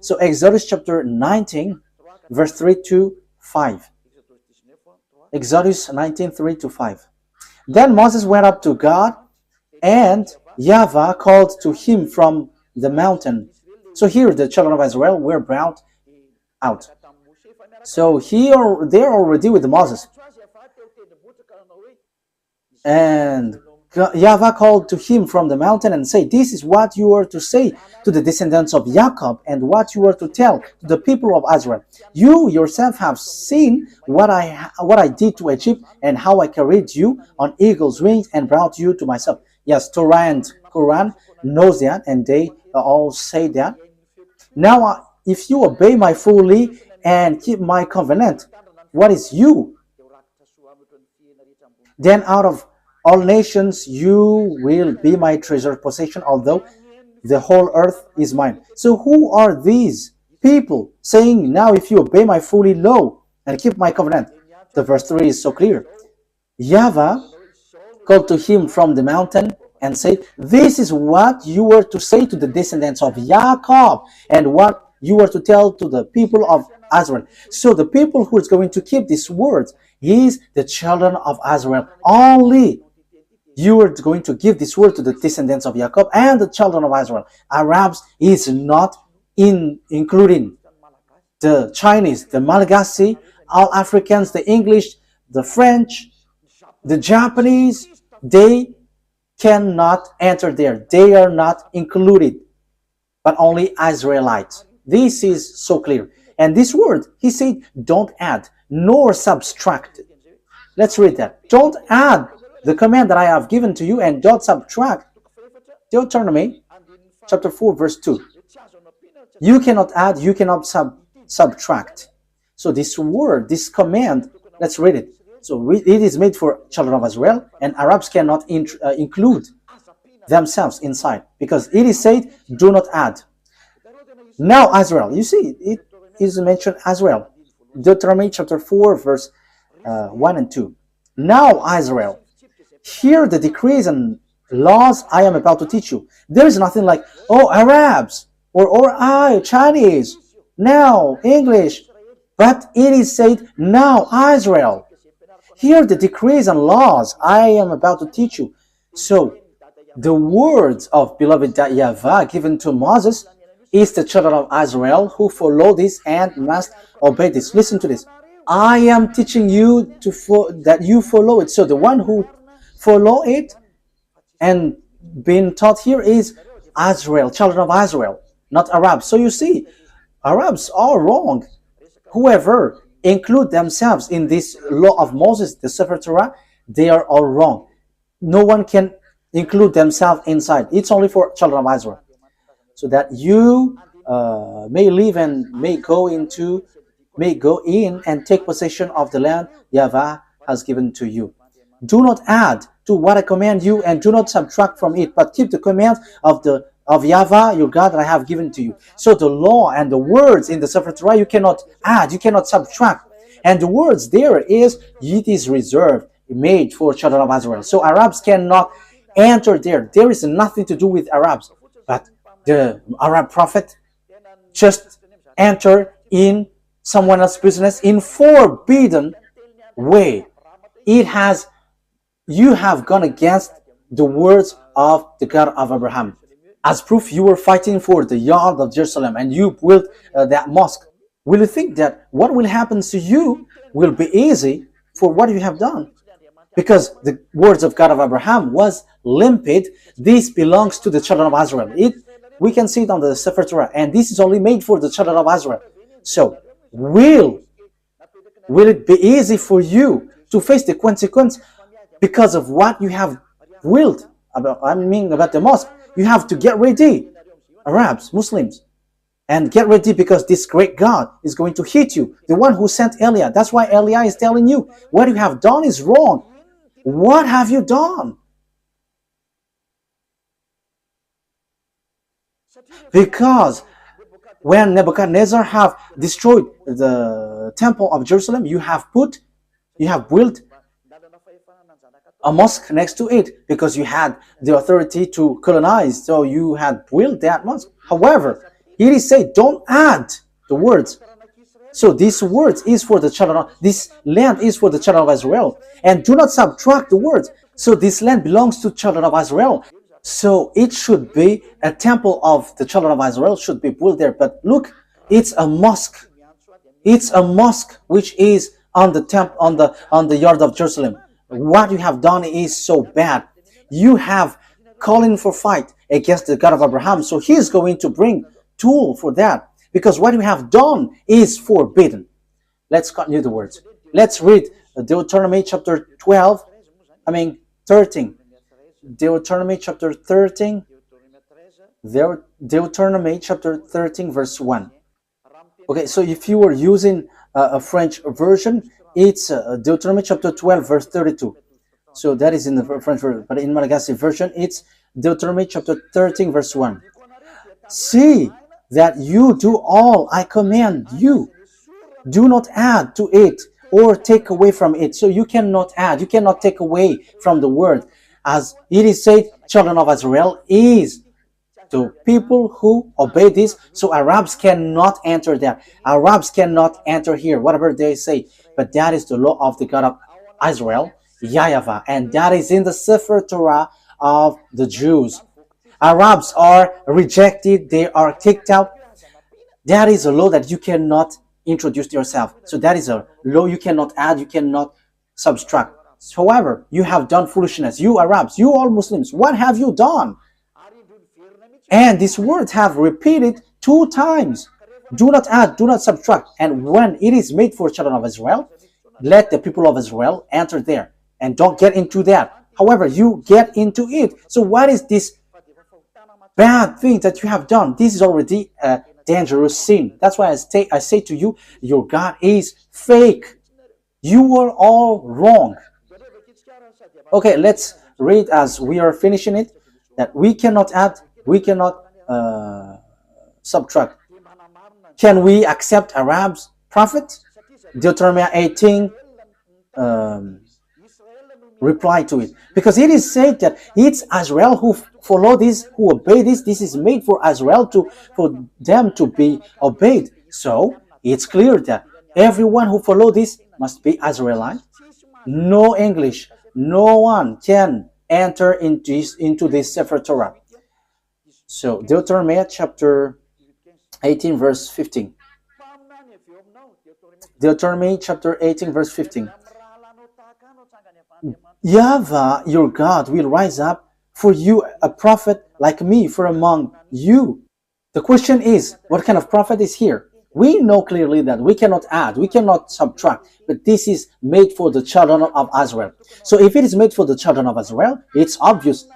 So Exodus chapter 19, verse 3 to 5. Exodus 19, 3 to 5. Then Moses went up to God, and YAHVAH called to him from the mountain. So here the children of Israel were brought out. So here they're already with Moses. And YAHVAH called to him from the mountain and said, "This is what you are to say to the descendants of Jacob, and what you are to tell to the people of Israel. You yourself have seen what I did to Egypt, and how I carried you on eagle's wings and brought you to myself." Yes, Torah and Quran knows that, and they all say that. Now, if you obey my fully and keep my covenant, what is you? Then out of all nations you will be my treasured possession, although the whole earth is mine. So who are these people saying, now if you obey my fully law and keep my covenant? The verse 3 is so clear. YAHVAH called to him from the mountain and said, "This is what you were to say to the descendants of Jacob, and what you were to tell to the people of Israel." So the people who is going to keep these words is the children of Israel. Only you are going to give this word to the descendants of Jacob and the children of Israel. Arabs is not including the Chinese, the Malagasy, all Africans, the English, the French, the Japanese. They cannot enter there. They are not included, but only Israelites. This is so clear. And this word, he said, don't add nor subtract. Let's read that. Don't add the command that I have given to you, and don't subtract. Deuteronomy chapter 4 verse 2. You cannot add, you cannot subtract. So this word, this command, let's read it. So it is made for children of Israel, and Arabs cannot include themselves inside, because it is said, do not add. Now Israel, you see, it is mentioned Israel. Deuteronomy chapter 4 verse 1 and 2. Now Israel, hear the decrees and laws I am about to teach you. There is nothing like, oh, Arabs, or I, Chinese, now English. But it is said, now Israel, hear the decrees and laws I am about to teach you. So the words of beloved YAHVAH given to Moses is the children of Israel who follow this and must obey this. Listen to this. I am teaching you that you follow it. So the one who follow it and being taught here is Israel, children of Israel, not Arabs. So you see, Arabs are wrong. Whoever include themselves in this law of Moses, the Sefer Torah, they are all wrong. No one can include themselves inside. It's only for children of Israel. So that you may live and may go in and take possession of the land YAHVAH has given to you. Do not add to what I command you, and do not subtract from it, but keep the command of YAHVAH your God that I have given to you. So the law and the words in the Sefer Torah, you cannot add, you cannot subtract. And the words there is, it is reserved, made for children of Israel. So Arabs cannot enter there. There is nothing to do with Arabs. But the Arab prophet just enter in someone else's business in forbidden way. You have gone against the words of the God of Abraham. As proof, you were fighting for the yard of Jerusalem, and you built that mosque. Will you think that what will happen to you will be easy for what you have done? Because the words of God of Abraham was limpid. This belongs to the children of Israel. We can see it on the Sefer Torah, and this is only made for the children of Israel. So, will it be easy for you to face the consequence because of what you have willed about the mosque? You have to get ready, Arabs, Muslims, and get ready, because this great God is going to hit you. The one who sent Eliah. That's why Eliah is telling you, what you have done is wrong. What have you done? Because when Nebuchadnezzar have destroyed the temple of Jerusalem, you have built a mosque next to it because you had the authority to colonize, so you had built that mosque. However, it is said, don't add the words. So this words is for the children of, this land is for the children of Israel, and do not subtract the words. So this land belongs to children of Israel. So it should be a temple of the children of Israel should be built there. But look, it's a mosque. It's a mosque which is on the temple on the yard of Jerusalem. What you have done is so bad. You have calling for fight against the God of Abraham. So he is going to bring tool for that, because what you have done is forbidden. Let's continue the words. Let's read Deuteronomy chapter 13. Deuteronomy chapter 13. Deuteronomy chapter 13 verse 1. Okay, so if you were using a French version, it's Deuteronomy chapter 12 verse 32. So that is in the French version, but in Malagasy version, it's Deuteronomy chapter 13 verse 1. See that you do all I command you. Do not add to it or take away from it. So you cannot add, you cannot take away from the word. As it is said, children of Israel is the people who obey this. So Arabs cannot enter there. Arabs cannot enter here, whatever they say. But that is the law of the God of Israel, YAHVAH, and that is in the Sefer Torah of the Jews. Arabs are rejected, they are kicked out. That is a law that you cannot introduce yourself. So that is a law you cannot add, you cannot subtract. However, you have done foolishness. You Arabs, you all Muslims, what have you done? And this word have repeated 2 times. Do not add, do not subtract. And when it is made for children of Israel, let the people of Israel enter there. And don't get into that. However, you get into it. So what is this bad thing that you have done? This is already a dangerous sin. That's why I say to you, your God is fake. You are all wrong. Okay, let's read as we are finishing it, that we cannot add, we cannot subtract. Can we accept Arab's prophet? Deuteronomy 18 reply to it, because it is said that it's Israel who follow this, who obey this. This is made for Israel for them to be obeyed. So it's clear that everyone who follow this must be Israelite. No English, no one can enter into this Sefer Torah. So Deuteronomy chapter 18 verse 15. Deuteronomy chapter 18 verse 15. YAHVAH, your God, will rise up for you a prophet like me from among you. The question is, what kind of prophet is here? We know clearly that we cannot add, we cannot subtract, but this is made for the children of Israel. So if it is made for the children of Israel, it's obvious.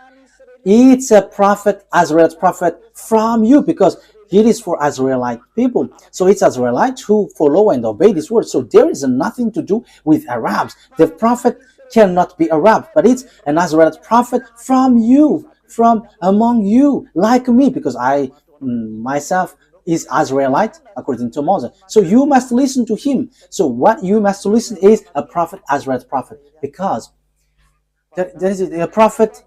It's a prophet, Israel's prophet from you, because it is for Israelite people. So it's Israelites who follow and obey this word. So there is nothing to do with Arabs. The prophet cannot be Arab, but it's an Israelite prophet from you, from among you, like me, because I myself is Israelite according to Moses. So you must listen to him. So what you must listen is a prophet, Israelite prophet, because there is a prophet.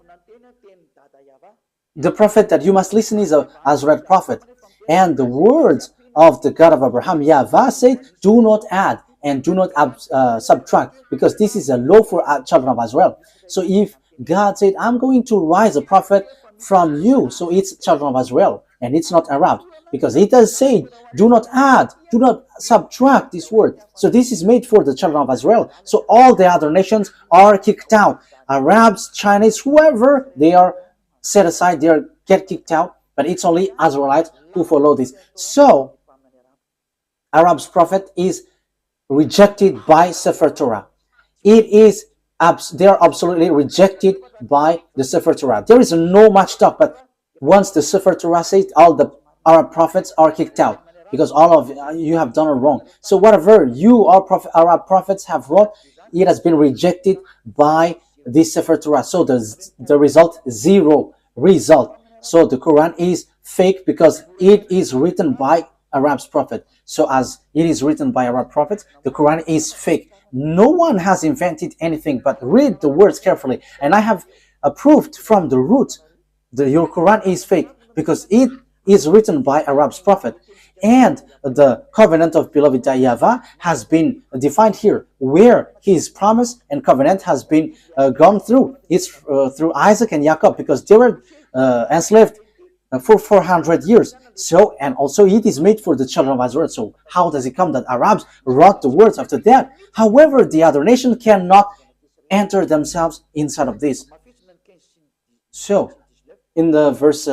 The prophet that you must listen is a Israelite prophet. And the words of the God of Abraham, YAHVAH, said, do not add and do not subtract, because this is a law for children of Israel. So if God said, I'm going to rise a prophet from you, so it's children of Israel and it's not Arab, because it does say, do not add, do not subtract this word. So this is made for the children of Israel. So all the other nations are kicked out. Arabs, Chinese, whoever, they are set aside, they get kicked out, but it's only Israelites who follow this. So Arab's prophet is rejected by Sefer Torah. They are absolutely rejected by the Sefer Torah. There is no much talk, but once the Sefer Torah says, all the Arab prophets are kicked out, because all of you have done it wrong. So whatever you Arab prophets have wrote, it has been rejected by this Sefer Torah. So the result, 0 result. So the Quran is fake because it is written by Arab's prophet. So as it is written by Arab prophets, the Quran is fake. No one has invented anything, but read the words carefully. And I have proved from the root that your Quran is fake because it is written by Arab's prophet. And the covenant of beloved YAHVAH has been defined here, where his promise and covenant has been gone through. It's through Isaac and Jacob, because they were enslaved for 400 years. So, and also it is made for the children of Israel. So how does it come that Arabs wrote the words after that? However, the other nation cannot enter themselves inside of this. So, in the verse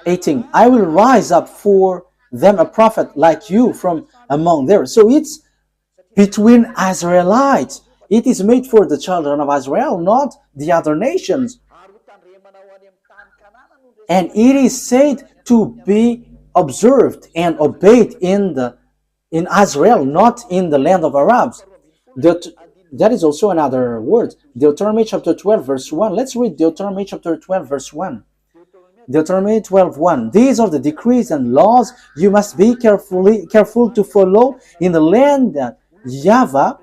18, I will rise up for them a prophet like you from among them. So it's between Israelites. It is made for the children of Israel, not the other nations. And it is said to be observed and obeyed in Israel, not in the land of Arabs. That is also another word. Deuteronomy chapter 12 verse 1. Let's read Deuteronomy chapter 12 verse 1. Deuteronomy 12:1. These are the decrees and laws you must be careful to follow in the land that YAHVAH,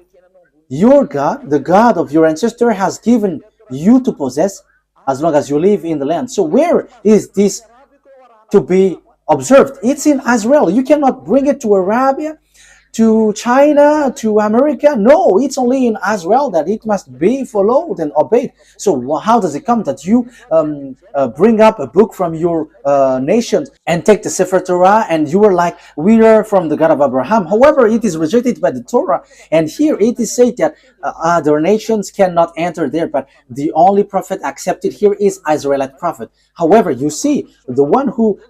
your God, the God of your ancestor, has given you to possess as long as you live in the land. So where is this to be observed? It's in Israel. You cannot bring it to Arabia, to China, to America. No, it's only in Israel that it must be followed and obeyed. So how does it come that you bring up a book from your nation and take the Sefer Torah and you are like, we are from the God of Abraham? However, it is rejected by the Torah. And here it is said that other nations cannot enter there, but the only prophet accepted here is Israelite prophet. However, you see, the one who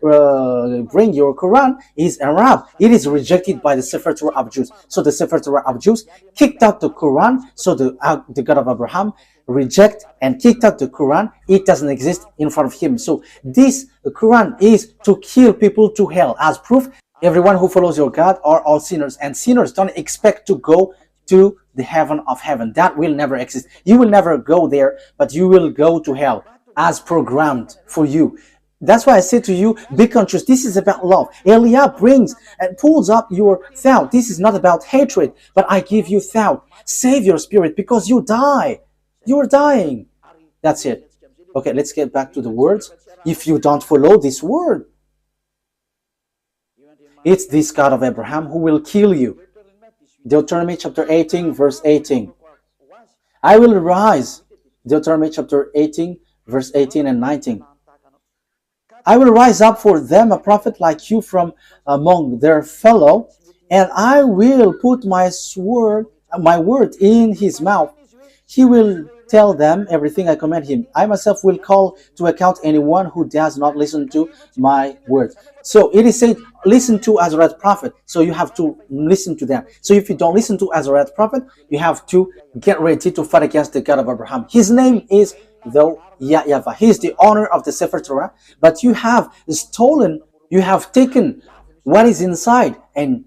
bring your Quran is Arab. It is rejected by the Sefer Torah of Jews. So the Sefer Torah of Jews kicked out the Quran. So the God of Abraham reject and kicked out the Quran. It doesn't exist in front of him. So this Quran is to kill people to hell. As proof, everyone who follows your God are all sinners, and sinners don't expect to go to the heaven of heaven. That will never exist. You will never go there, but you will go to hell as programmed for you. That's why I say to you, be conscious. This is about love. Eliah brings and pulls up your thought. This is not about hatred, but I give you thought. Save your spirit because you die. You are dying. That's it. Okay, let's get back to the words. If you don't follow this word, it's this God of Abraham who will kill you. Deuteronomy chapter 18, verse 18. I will rise. Deuteronomy chapter 18, verse 18 and 19. I will rise up for them a prophet like you from among their fellow, and I will put my word in his mouth. He will tell them everything I command him. I myself will call to account anyone who does not listen to my word. So it is said, listen to Azrael's prophet. So you have to listen to them. So if you don't listen to Azrael's prophet, you have to get ready to fight against the God of Abraham. His name is though YAHVAH. He is the owner of the Sefer Torah, but you have stolen, you have taken what is inside, and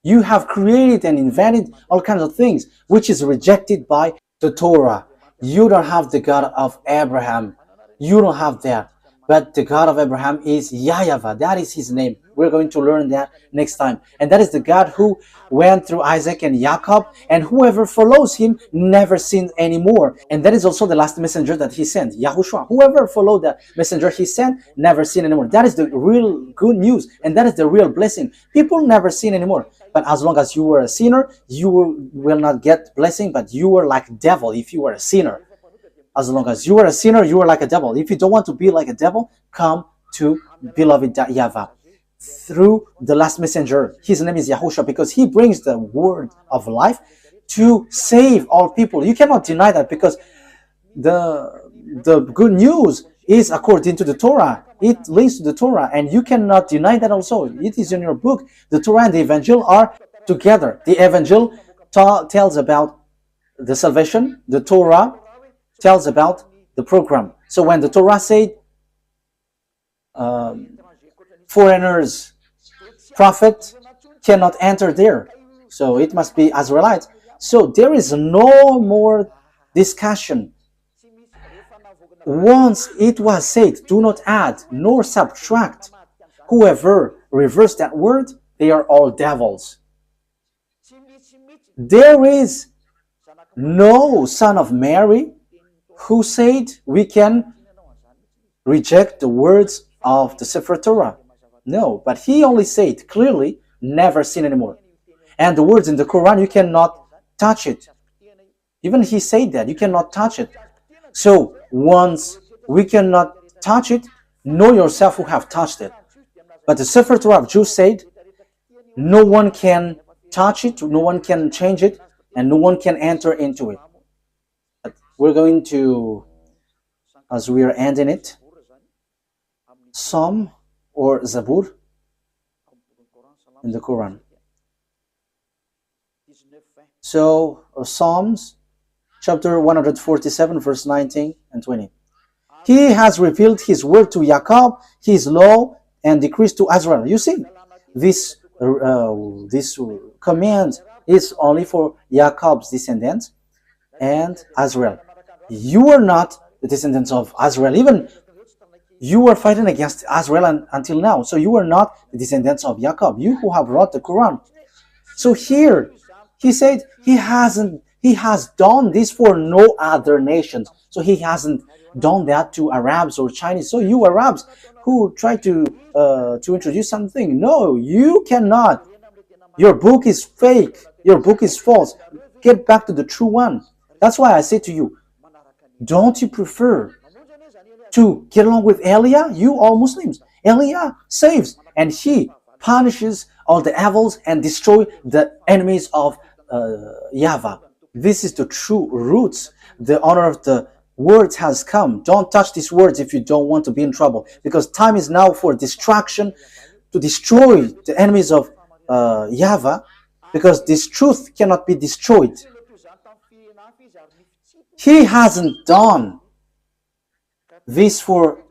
you have created and invented all kinds of things, which is rejected by the Torah. You don't have the God of Abraham. You don't have that. But the God of Abraham is YAHVAH. That is his name. We're going to learn that next time. And that is the God who went through Isaac and Jacob, and whoever follows him never sins anymore. And that is also the last messenger that he sent, YAHOSHUAH. Whoever followed the messenger he sent never sin anymore. That is the real good news, and that is the real blessing. People never sin anymore. But as long as you were a sinner, you will not get blessing, but you were like devil if you were a sinner. As long as you are a sinner, you are like a devil. If you don't want to be like a devil, come to beloved YAHVAH through the last messenger. His name is YAHOSHUAH, because he brings the word of life to save all people. You cannot deny that, because the good news is according to the Torah. It links to the Torah, and you cannot deny that also. It is in your book. The Torah and the Evangel are together. The Evangel tells about the salvation. The Torah tells about the program. So when the Torah said foreigners, prophet cannot enter there, so it must be Israelites. So there is no more discussion. Once it was said, do not add nor subtract, whoever reversed that word, they are all devils. There is no son of Mary who said we can reject the words of the Sefer Torah. No, but he only said clearly, never sin anymore. And the words in the Quran, you cannot touch it. Even he said that, you cannot touch it. So once we cannot touch it, know yourself who have touched it. But the Sefer Torah of Jews said, no one can touch it, no one can change it, and no one can enter into it. But we're going to, as we are ending it, Psalm or Zabur in the Quran. So Psalms chapter 147 verse 19 and 20. He has revealed his word to Jacob, his law and decrees to Israel. You see, this command is only for Jacob's descendants and Israel. You are not the descendants of Israel. Even you are fighting against Israel until now. So you are not the descendants of Jacob. You who have wrote the Quran. So here, he said he has done this for no other nations. So he hasn't done that to Arabs or Chinese. So you Arabs who try to introduce something, no, you cannot. Your book is fake. Your book is false. Get back to the true one. That's why I say to you, don't you prefer to get along with Elia? You all Muslims. Elia saves and he punishes all the evils and destroy the enemies of YAHVAH. This is the true roots. The honor of the words has come. Don't touch these words if you don't want to be in trouble, because time is now for destruction, to destroy the enemies of YAHVAH, because this truth cannot be destroyed. He hasn't done this for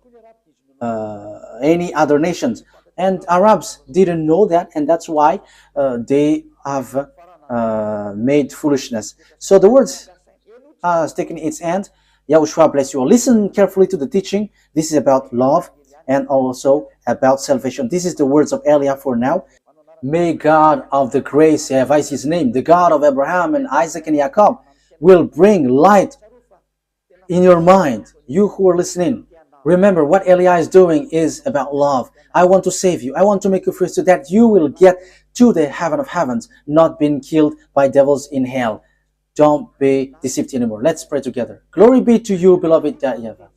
any other nations, and Arabs didn't know that, and that's why they have made foolishness. So the words has taken its end. YAHOSHUAH bless you all. Listen carefully to the teaching. This is about love and also about salvation. This is the words of Elia for now. May God of the grace, YAHVAH is his name, the God of Abraham and Isaac and Jacob, will bring light in your mind. You who are listening, remember what Elia is doing is about love. I want to save you. I want to make you free so that you will get to the heaven of heavens, not being killed by devils in hell. Don't be deceived anymore. Let's pray together. Glory be to you, beloved YAHVAH.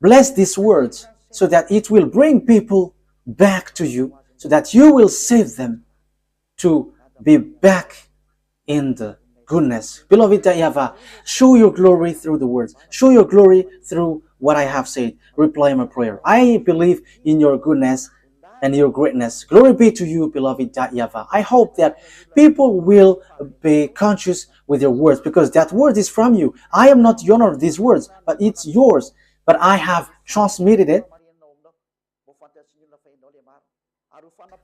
Bless these words so that it will bring people back to you, so that you will save them to be back in the goodness. Beloved YAHVAH, show your glory through the words. Show your glory through what I have said. Reply my prayer. I believe in your goodness and your greatness. Glory be to you, beloved YAHVAH. I hope that people will be conscious with your words, because that word is from you. I am not the owner of these words, but it's yours. But I have transmitted it,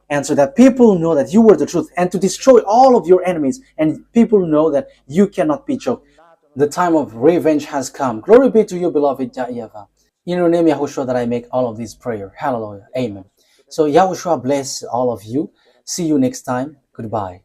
and so that people know that you were the truth, and to destroy all of your enemies, and people know that you cannot be choked. The time of revenge has come. Glory be to you, beloved YAHVAH. In your name, YAHOSHUAH, that I make all of these prayer. Hallelujah. Amen. So YAHOSHUAH bless all of you. See you next time. Goodbye.